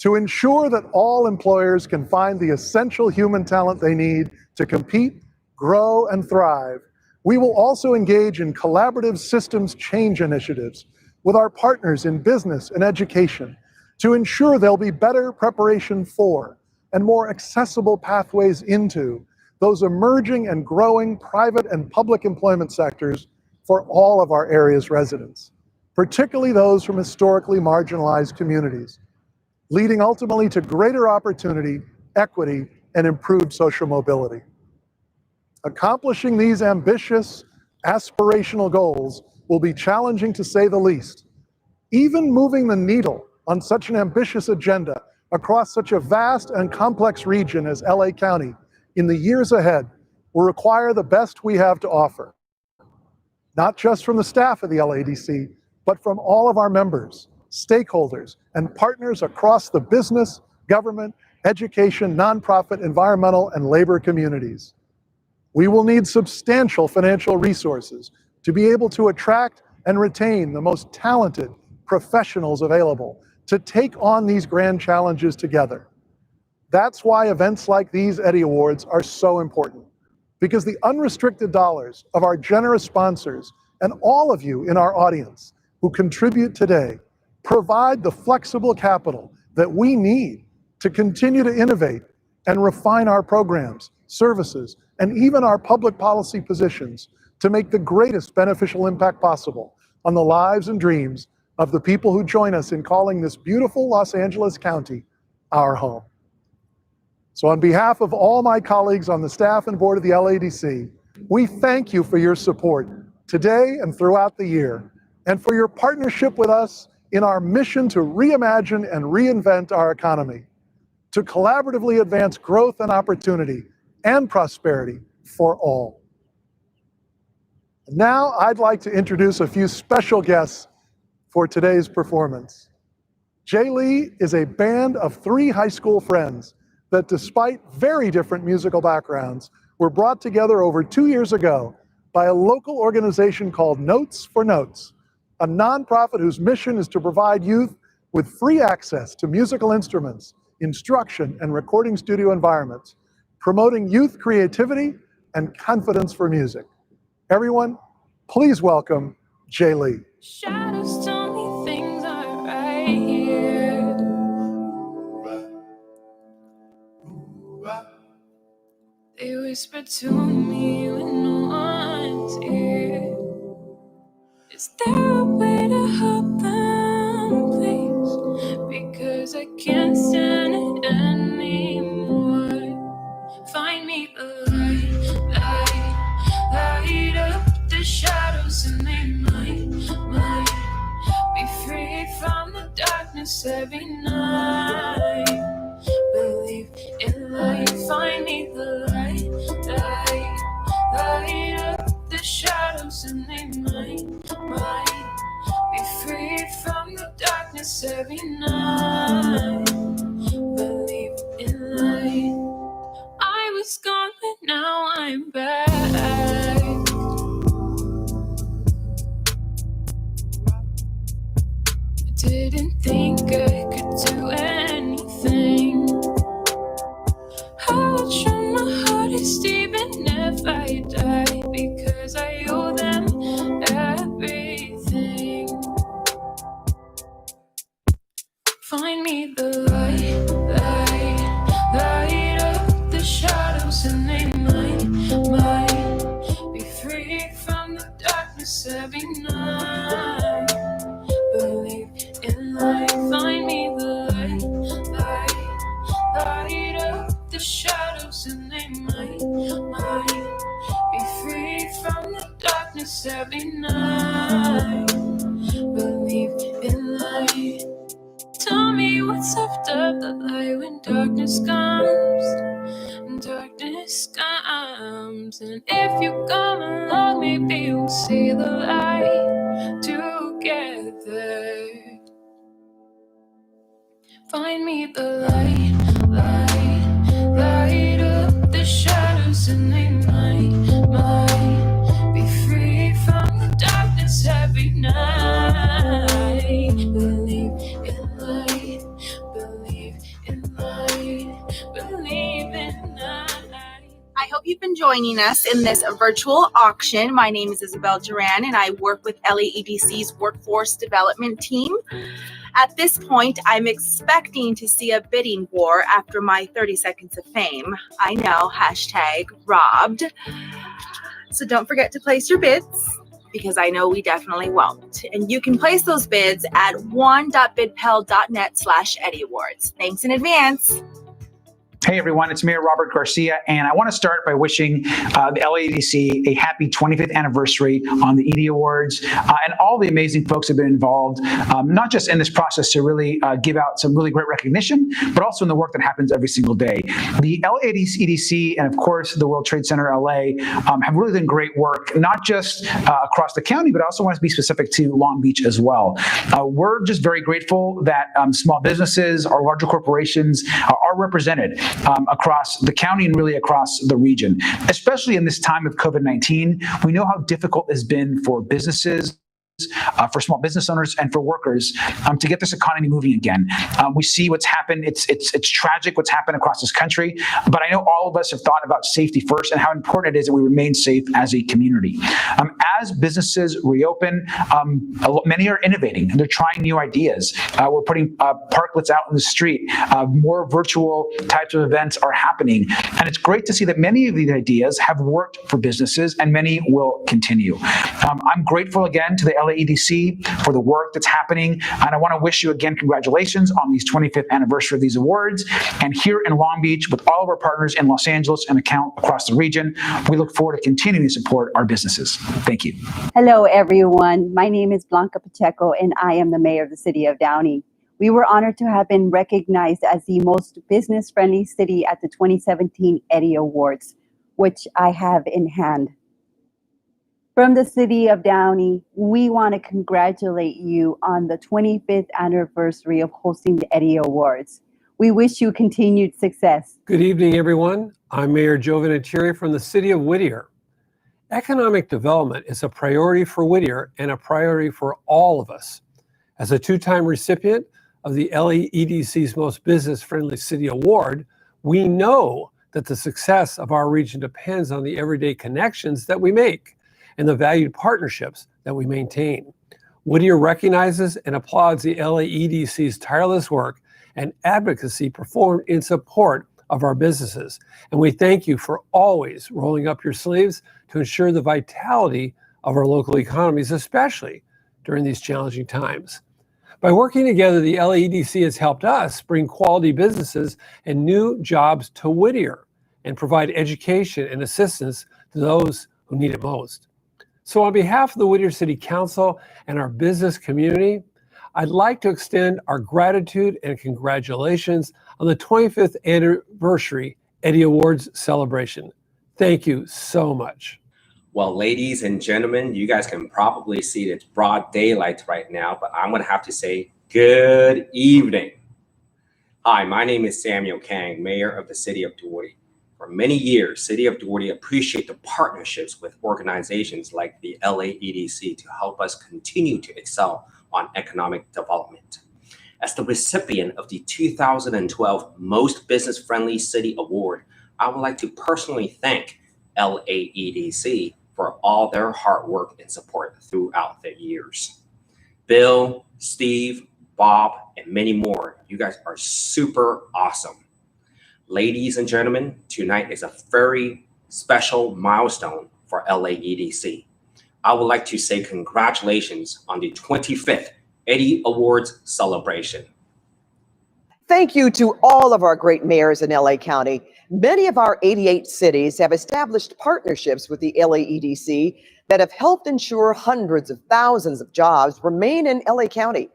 Speaker 30: To ensure that all employers can find the essential human talent they need to compete, grow, and thrive, we will also engage in collaborative systems change initiatives with our partners in business and education to ensure there'll be better preparation for and more accessible pathways into those emerging and growing private and public employment sectors for all of our area's residents, particularly those from historically marginalized communities, leading ultimately to greater opportunity, equity, and improved social mobility. Accomplishing these ambitious, aspirational goals will be challenging to say the least. Even moving the needle on such an ambitious agenda across such a vast and complex region as LA County in the years ahead will require the best we have to offer, not just from the staff of the LAEDC, but from all of our members, stakeholders, and partners across the business, government, education, nonprofit, environmental, and labor communities. We will need substantial financial resources to be able to attract and retain the most talented professionals available to take on these grand challenges together. That's why events like these EDDy Awards are so important, because the unrestricted dollars of our generous sponsors and all of you in our audience who contribute today provide the flexible capital that we need to continue to innovate and refine our programs, services, and even our public policy positions to make the greatest beneficial impact possible on the lives and dreams of the people who join us in calling this beautiful Los Angeles County our home. So on behalf of all my colleagues on the staff and board of the LAEDC, we thank you for your support today and throughout the year, and for your partnership with us in our mission to reimagine and reinvent our economy, to collaboratively advance growth and opportunity and prosperity for all. Now I'd like to introduce a few special guests for today's performance. Jay Lee is a band of 3 high school friends that, despite very different musical backgrounds, were brought together over 2 years ago by a local organization called Notes for Notes, a nonprofit whose mission is to provide youth with free access to musical instruments, instruction, and recording studio environments, promoting youth creativity and confidence for music. Everyone, please welcome Jay Lee.
Speaker 17: Shadows tell me things aren't right here. They whisper to me when no one's here. Is there a way to help them, please? Because I can't stand it anymore. Find me the light up the shadows and they might be free from the darkness every night. Believe in light, find me the light up the shadows and they might be free from the darkness every night. Believe in light. I was gone, but now I'm back. Didn't think I could do anything. I will try my hardest even if I die, because I owe them everything. Find me the light up the shadows and they might be free from the darkness every night. Believe in light, find me the light up the shadows and they might be free from the darkness every night. Believe in light. Tell me what's after the light when darkness comes. And if you come along, maybe we'll see the light together. Find me the light up the shadows and they might be free from the darkness every night. Believe in light, believe in light, believe in light.
Speaker 18: I hope you've been joining us in this virtual auction. My name is Isabel Duran and I work with LAEDC's Workforce Development Team. At this point, I'm expecting to see a bidding war after my 30 seconds of fame. I know, #robbed. So don't forget to place your bids, because I know we definitely won't. And you can place those bids at one.bidpel.net/EDDy Awards. Thanks in advance.
Speaker 19: Hey everyone, it's Mayor Robert Garcia, and I want to start by wishing the LAEDC a happy 25th anniversary on the EDDy Awards, and all the amazing folks have been involved, not just in this process to really give out some really great recognition, but also in the work that happens every single day. The LAEDC and of course the World Trade Center LA have really done great work, not just across the county, but I also want to be specific to Long Beach as well. We're just very grateful that small businesses, our larger corporations are represented across the county and really across the region. Especially in this time of COVID-19, we know how difficult it's been for businesses, for small business owners and for workers to get this economy moving again. We see what's happened. It's tragic what's happened across this country, but I know all of us have thought about safety first and how important it is that we remain safe as a community. As businesses reopen, many are innovating and they're trying new ideas. We're putting parklets out in the street. More virtual types of events are happening. And it's great to see that many of these ideas have worked for businesses and many will continue. I'm grateful again to the LAEDC for the work that's happening. And I want to wish you again congratulations on these 25th anniversary of these awards. And here in Long Beach, with all of our partners in Los Angeles and across the region, we look forward to continuing to support our businesses. Thank you.
Speaker 20: Hello, everyone. My name is Blanca Pacheco, and I am the mayor of the city of Downey. We were honored to have been recognized as the most business-friendly city at the 2017 EDDy Awards, which I have in hand. From the city of Downey, we want to congratulate you on the 25th anniversary of hosting the EDDy Awards. We wish you continued success.
Speaker 21: Good evening, everyone. I'm Mayor Joe Vinatieri from the city of Whittier.
Speaker 1: Economic development is a priority for Whittier and a priority for all of us. As a two-time recipient of the LAEDC's Most Business-Friendly City Award, we know that the success of our region depends on the everyday connections that we make and the valued partnerships that we maintain. Whittier recognizes and applauds the LAEDC's tireless work and advocacy performed in support of our businesses. And we thank you for always rolling up your sleeves to ensure the vitality of our local economies, especially during these challenging times. By working together, the LAEDC has helped us bring quality businesses and new jobs to Whittier and provide education and assistance to those who need it most. So on behalf of the Whittier City Council and our business community, I'd like to extend our gratitude and congratulations on the 25th anniversary EDDy Awards celebration. Thank you so much.
Speaker 2: Well, ladies and gentlemen, you guys can probably see it's broad daylight right now, but I'm going to have to say good evening. Hi, my name is Samuel Kang, Mayor of the City of Doherty. For many years, City of Doherty appreciate the partnerships with organizations like the LAEDC to help us continue to excel on economic development. As the recipient of the 2012 Most Business-Friendly City Award, I would like to personally thank LAEDC for all their hard work and support throughout the years. Bill, Steve, Bob, and many more, you guys are super awesome. Ladies and gentlemen, tonight is a very special milestone for LAEDC. I would like to say congratulations on the 25th EDDy Awards celebration.
Speaker 3: Thank you to all of our great mayors in LA County. Many of our 88 cities have established partnerships with the LAEDC that have helped ensure hundreds of thousands of jobs remain in LA County.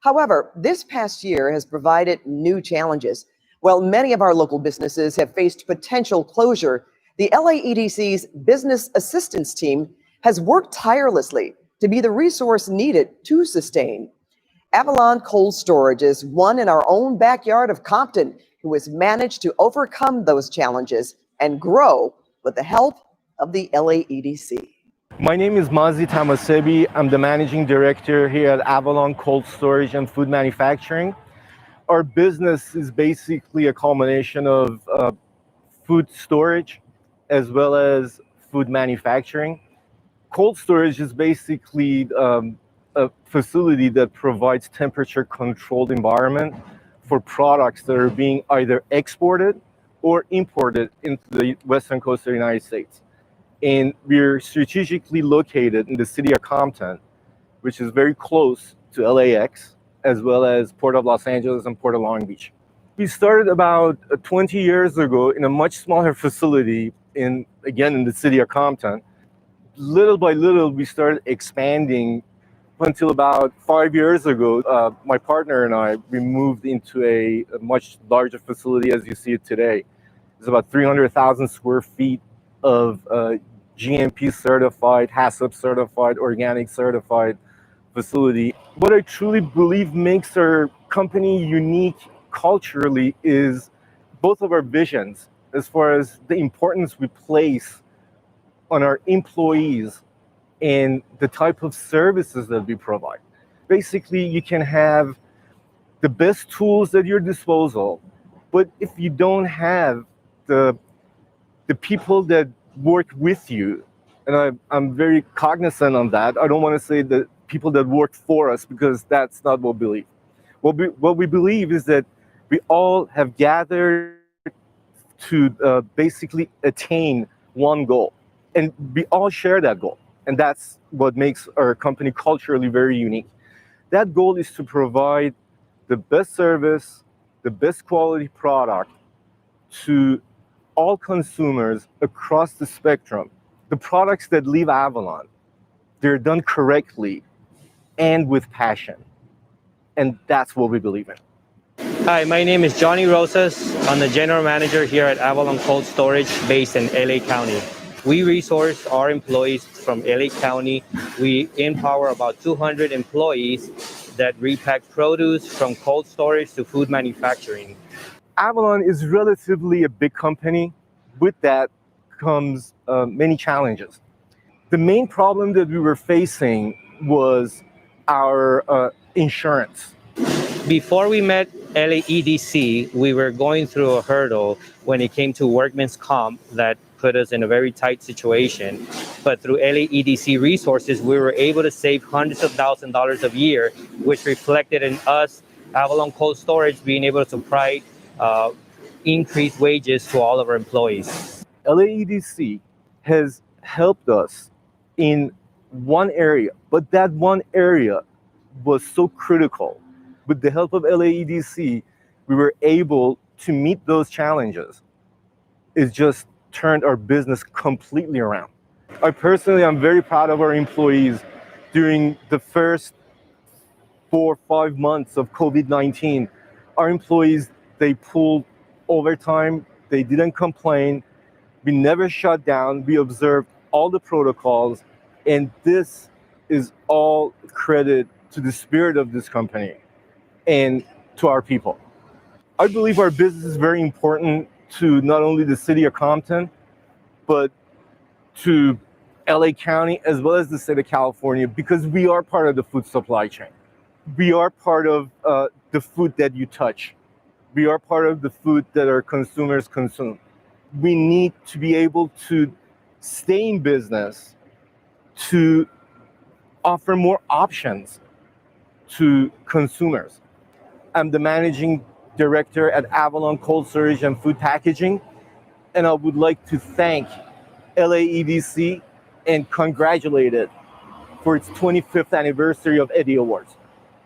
Speaker 3: However, this past year has provided new challenges. While many of our local businesses have faced potential closure, the LAEDC's Business Assistance Team has worked tirelessly to be the resource needed to sustain. Avalon Cold Storage is one in our own backyard of Compton who has managed to overcome those challenges and grow with the help of the LAEDC.
Speaker 4: My name is Mazi Tamasebi. I'm the managing director here at Avalon Cold Storage and Food Manufacturing. Our business is basically a combination of food storage as well as food manufacturing. Cold storage is basically a facility that provides temperature controlled environment for products that are being either exported or imported into the western coast of the United States. And we're strategically located in the city of Compton, which is very close to LAX, as well as Port of Los Angeles and Port of Long Beach. We started about 20 years ago in a much smaller facility in the city of Compton. Little by little, we started expanding until about 5 years ago. My partner and I, we moved into a much larger facility as you see it today. It's about 300,000 square feet of GMP certified, HACCP certified, organic certified facility. What I truly believe makes our company unique culturally is both of our visions as far as the importance we place on our employees and the type of services that we provide. Basically, you can have the best tools at your disposal, but if you don't have the people that work with you, and I'm very cognizant on that. I don't want to say the people that work for us, because that's not what we believe. What we believe is that we all have gathered to basically attain one goal, and we all share that goal. And that's what makes our company culturally very unique. That goal is to provide the best service, the best quality product to all consumers across the spectrum. The products that leave Avalon, they're done correctly and with passion. And that's what we believe in.
Speaker 11: Hi, my name is Johnny Rosas. I'm the general manager here at Avalon Cold Storage based in LA County. We resource our employees from LA County. We empower about 200 employees that repack produce from cold storage to food manufacturing.
Speaker 4: Avalon is relatively a big company. With that comes many challenges. The main problem that we were facing was our insurance.
Speaker 11: Before we met LAEDC, we were going through a hurdle when it came to workman's comp that put us in a very tight situation. But through LAEDC resources, we were able to save hundreds of thousands of dollars a year, which reflected in us, Avalon Cold Storage, being able to provide increased wages to all of our employees.
Speaker 4: LAEDC has helped us in one area, but that one area was so critical. With the help of LAEDC, we were able to meet those challenges. It just turned our business completely around. I personally am very proud of our employees. During the first 4 or 5 months of COVID-19, our employees, they pulled overtime, they didn't complain, we never shut down, we observed all the protocols, and this is all credit to the spirit of this company and to our people. I believe our business is very important to not only the city of Compton, but to LA County as well as the state of California, because we are part of the food supply chain. We are part of the food that you touch. We are part of the food that our consumers consume. We need to be able to stay in business to offer more options to consumers. I'm the managing director at Avalon Cold Storage and Food Packaging, and I would like to thank LAEDC and congratulate it for its 25th anniversary of EDDy Awards.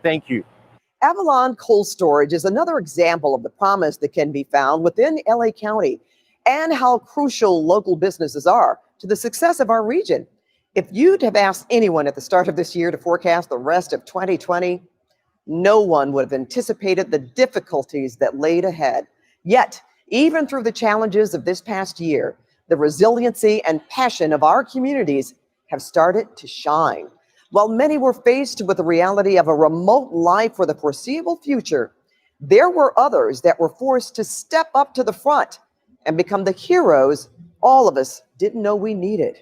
Speaker 4: Thank you.
Speaker 3: Avalon Cold Storage is another example of the promise that can be found within LA County and how crucial local businesses are to the success of our region. If you'd have asked anyone at the start of this year to forecast the rest of 2020, no one would have anticipated the difficulties that laid ahead. Yet, even through the challenges of this past year, the resiliency and passion of our communities have started to shine. While many were faced with the reality of a remote life for the foreseeable future, there were others that were forced to step up to the front and become the heroes all of us didn't know we needed.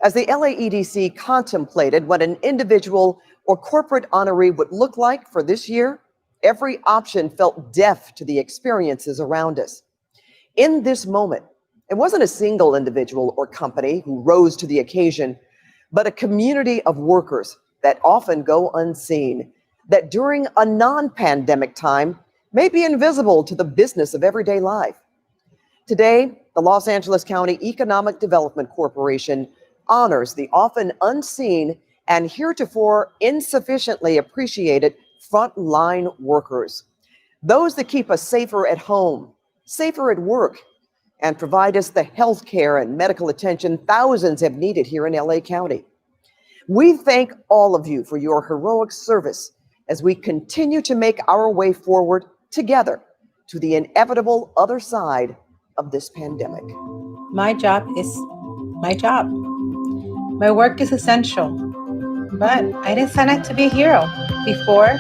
Speaker 3: As the LAEDC contemplated what an individual or corporate honoree would look like for this year, every option felt deaf to the experiences around us. In this moment, it wasn't a single individual or company who rose to the occasion, but a community of workers that often go unseen, that during a non-pandemic time may be invisible to the business of everyday life. Today, the Los Angeles County Economic Development Corporation honors the often unseen and heretofore insufficiently appreciated frontline workers, those that keep us safer at home, safer at work, and provide us the health care and medical attention thousands have needed here in LA County. We thank all of you for your heroic service as we continue to make our way forward together to the inevitable other side of this pandemic.
Speaker 5: My job is my job. My work is essential, but I didn't sign up to be a hero. Before,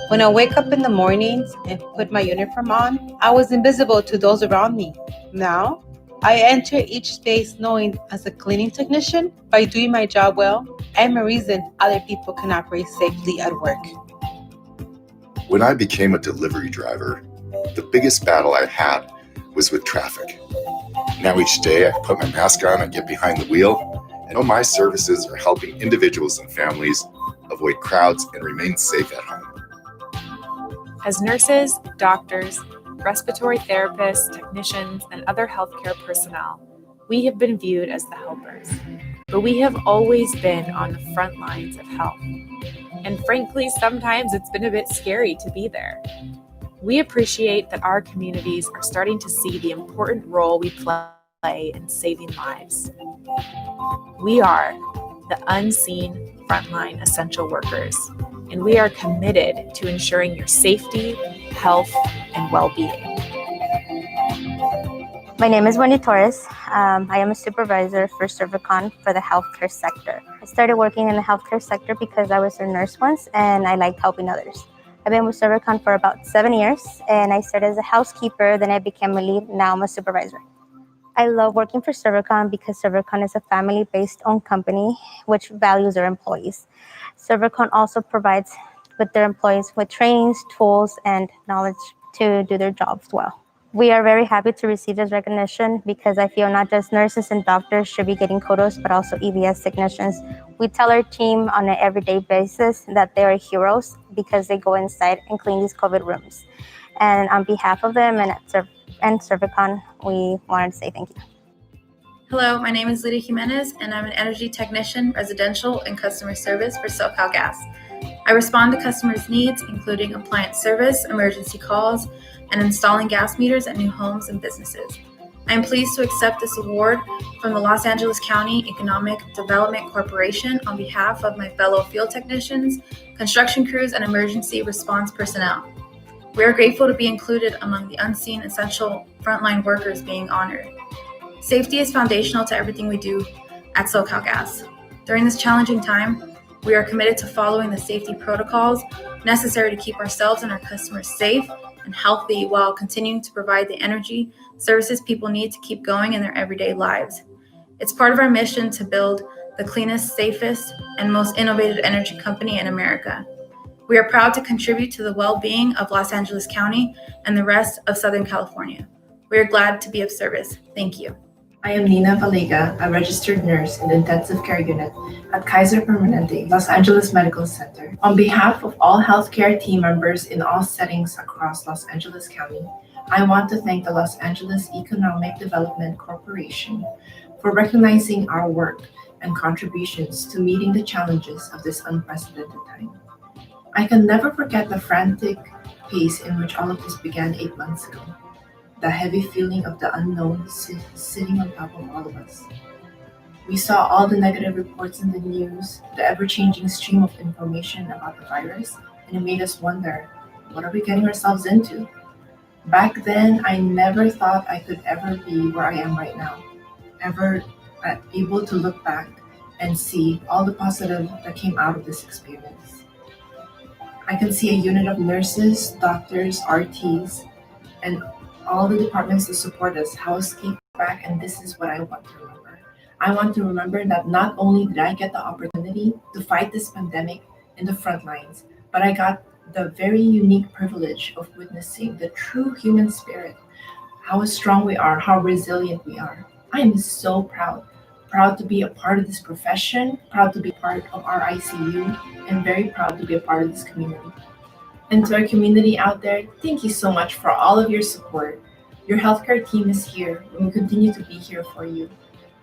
Speaker 5: when I wake up in the mornings and put my uniform on, I was invisible to those around me. Now, I enter each space knowing as a cleaning technician, by doing my job well, I'm a reason other people can operate safely at work.
Speaker 6: When I became a delivery driver, the biggest battle I had was with traffic. Now each day I put my mask on and get behind the wheel, and all my services are helping individuals and families avoid crowds and remain safe at home.
Speaker 5: As nurses, doctors, respiratory therapists, technicians, and other healthcare personnel, we have been viewed as the helpers, but we have always been on the front lines of health. And frankly, sometimes it's been a bit scary to be there. We appreciate that our communities are starting to see the important role we play in saving lives. We are the unseen frontline essential workers, and we are committed to ensuring your safety, health, and well-being.
Speaker 7: My name is Wendy Torres. I am a supervisor for Cervicon for the healthcare sector. I started working in the healthcare sector because I was a nurse once and I liked helping others. I've been with Cervicon for about 7 years, and I started as a housekeeper, then I became a lead, now I'm a supervisor. I love working for ServerCon because ServerCon is a family-based owned company which values their employees. ServerCon also provides with their employees with trainings, tools, and knowledge to do their jobs well. We are very happy to receive this recognition because I feel not just nurses and doctors should be getting kudos, but also EVS technicians. We tell our team on an everyday basis that they are heroes because they go inside and clean these COVID rooms. And on behalf of them and ServerCon, we wanted to say thank you.
Speaker 8: Hello, my name is Lydia Jimenez, and I'm an energy technician, residential, and customer service for SoCalGas. I respond to customers' needs, including appliance service, emergency calls, and installing gas meters at new homes and businesses. I am pleased to accept this award from the Los Angeles County Economic Development Corporation on behalf of my fellow field technicians, construction crews, and emergency response personnel. We are grateful to be included among the unseen essential frontline workers being honored. Safety is foundational to everything we do at SoCalGas. During this challenging time, we are committed to following the safety protocols necessary to keep ourselves and our customers safe and healthy while continuing to provide the energy services people need to keep going in their everyday lives. It's part of our mission to build the cleanest, safest, and most innovative energy company in America. We are proud to contribute to the well-being of Los Angeles County and the rest of Southern California. We are glad to be of service. Thank you.
Speaker 9: I am Nina Valega, a registered nurse in the intensive care unit at Kaiser Permanente, Los Angeles Medical Center. On behalf of all healthcare team members in all settings across Los Angeles County, I want to thank the Los Angeles Economic Development Corporation for recognizing our work and contributions to meeting the challenges of this unprecedented time. I can never forget the frantic pace in which all of this began 8 months ago. The heavy feeling of the unknown sitting on top of all of us. We saw all the negative reports in the news, the ever-changing stream of information about the virus, and it made us wonder, what are we getting ourselves into? Back then, I never thought I could ever be where I am right now, ever able to look back and see all the positive that came out of this experience. I can see a unit of nurses, doctors, RTs, and all the departments that support us, housekeeping back, and this is what I want to remember. I want to remember that not only did I get the opportunity to fight this pandemic in the front lines, but I got the very unique privilege of witnessing the true human spirit, how strong we are, how resilient we are. I am so proud to be a part of this profession, proud to be part of our ICU, and very proud to be a part of this community. And to our community out there, thank you so much for all of your support. Your healthcare team is here, and we continue to be here for you.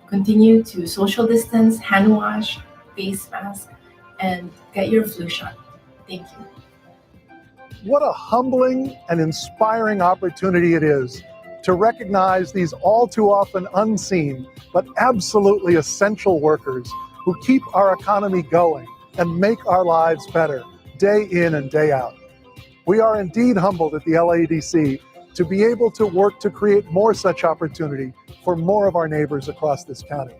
Speaker 9: Continue to social distance, hand wash, face mask, and get your flu shot. Thank you.
Speaker 30: What a humbling and inspiring opportunity it is to recognize these all too often unseen, but absolutely essential workers who keep our economy going and make our lives better day in and day out. We are indeed humbled at the LAEDC to be able to work to create more such opportunity for more of our neighbors across this county.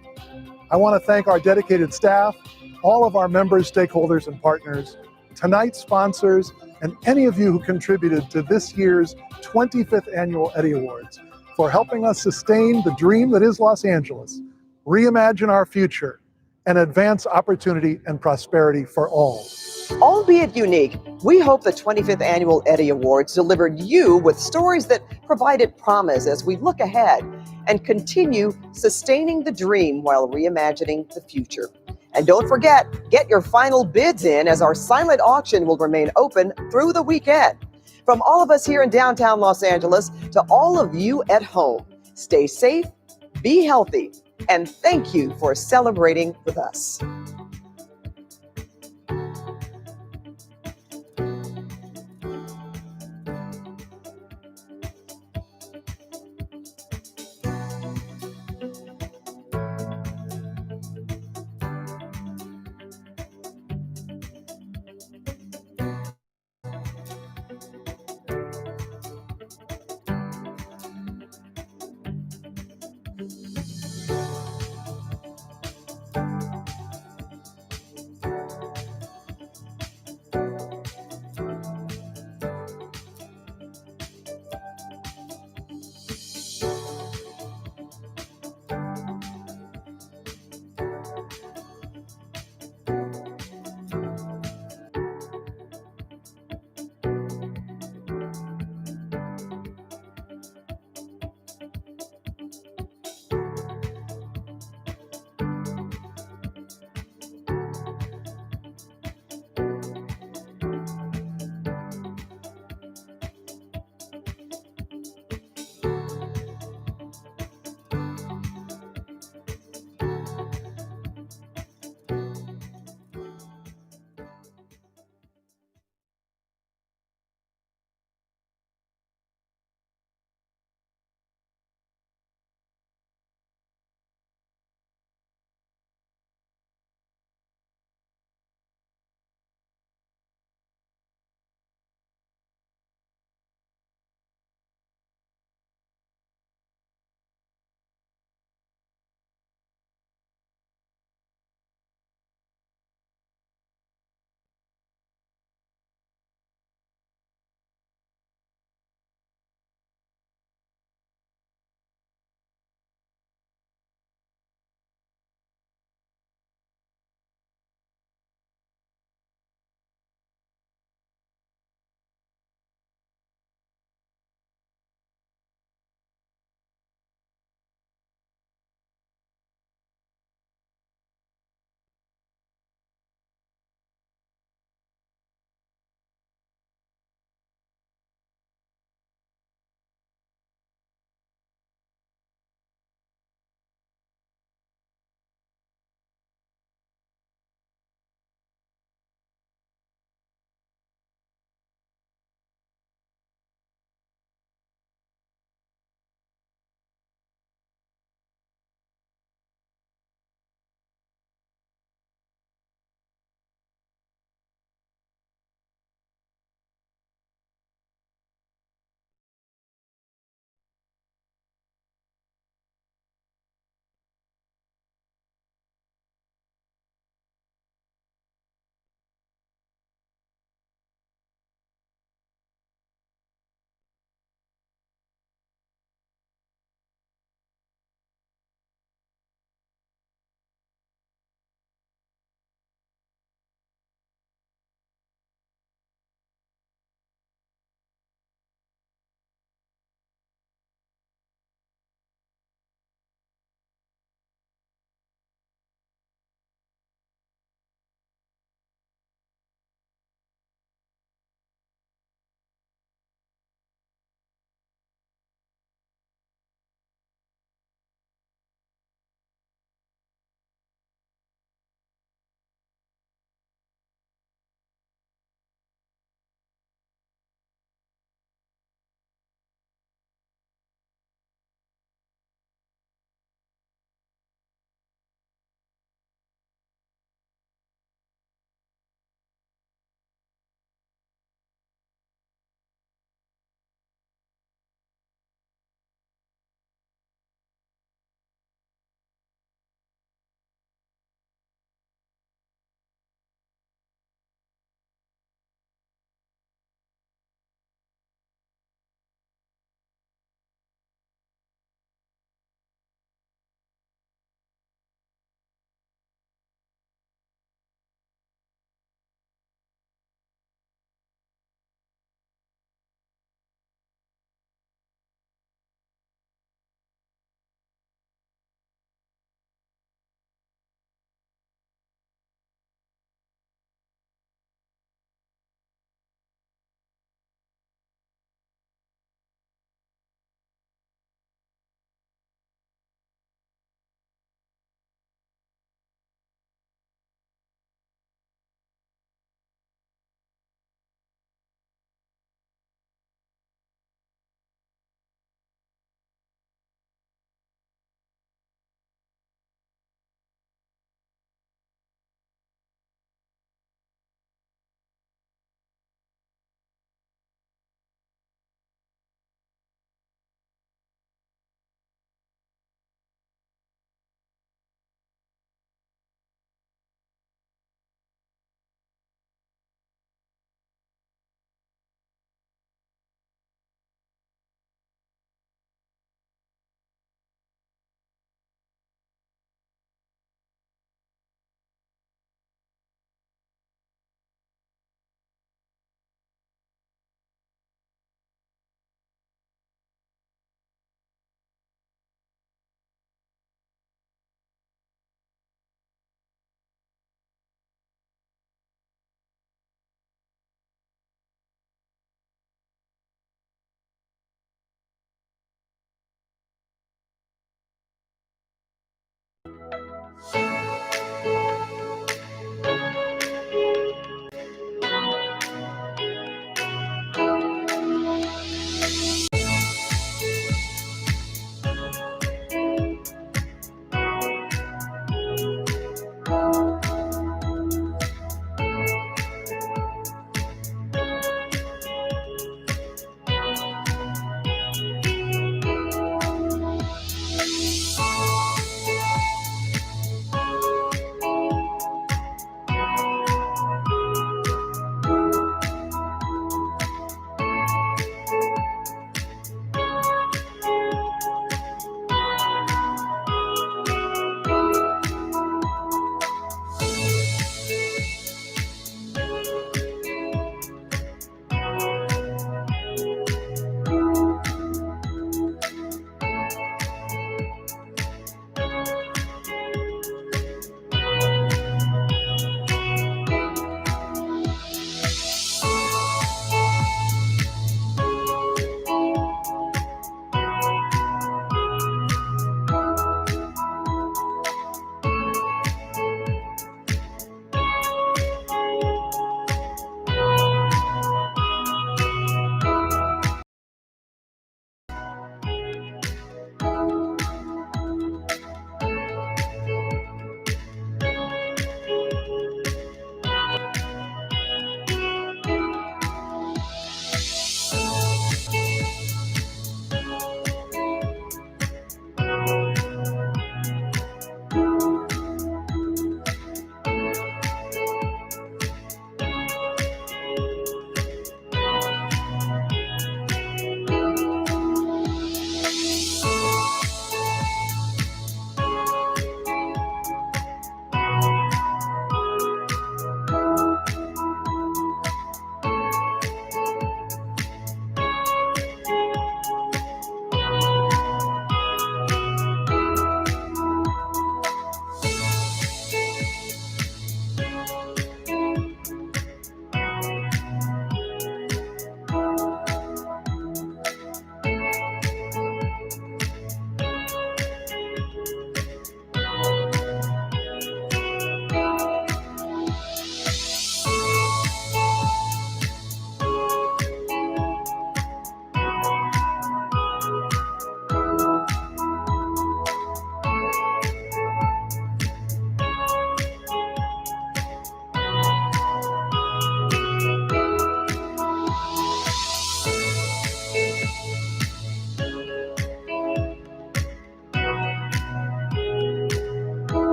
Speaker 30: I want to thank our dedicated staff, all of our members, stakeholders, and partners, tonight's sponsors, and any of you who contributed to this year's 25th Annual EDDy Awards for helping us sustain the dream that is Los Angeles, reimagine our future, and advance opportunity and prosperity for all.
Speaker 3: Albeit unique, we hope the 25th Annual EDDy Awards delivered you with stories that provided promise as we look ahead and continue sustaining the dream while reimagining the future. And don't forget, get your final bids in as our silent auction will remain open through the weekend. From all of us here in downtown Los Angeles to all of you at home, stay safe, be healthy, and thank you for celebrating with us.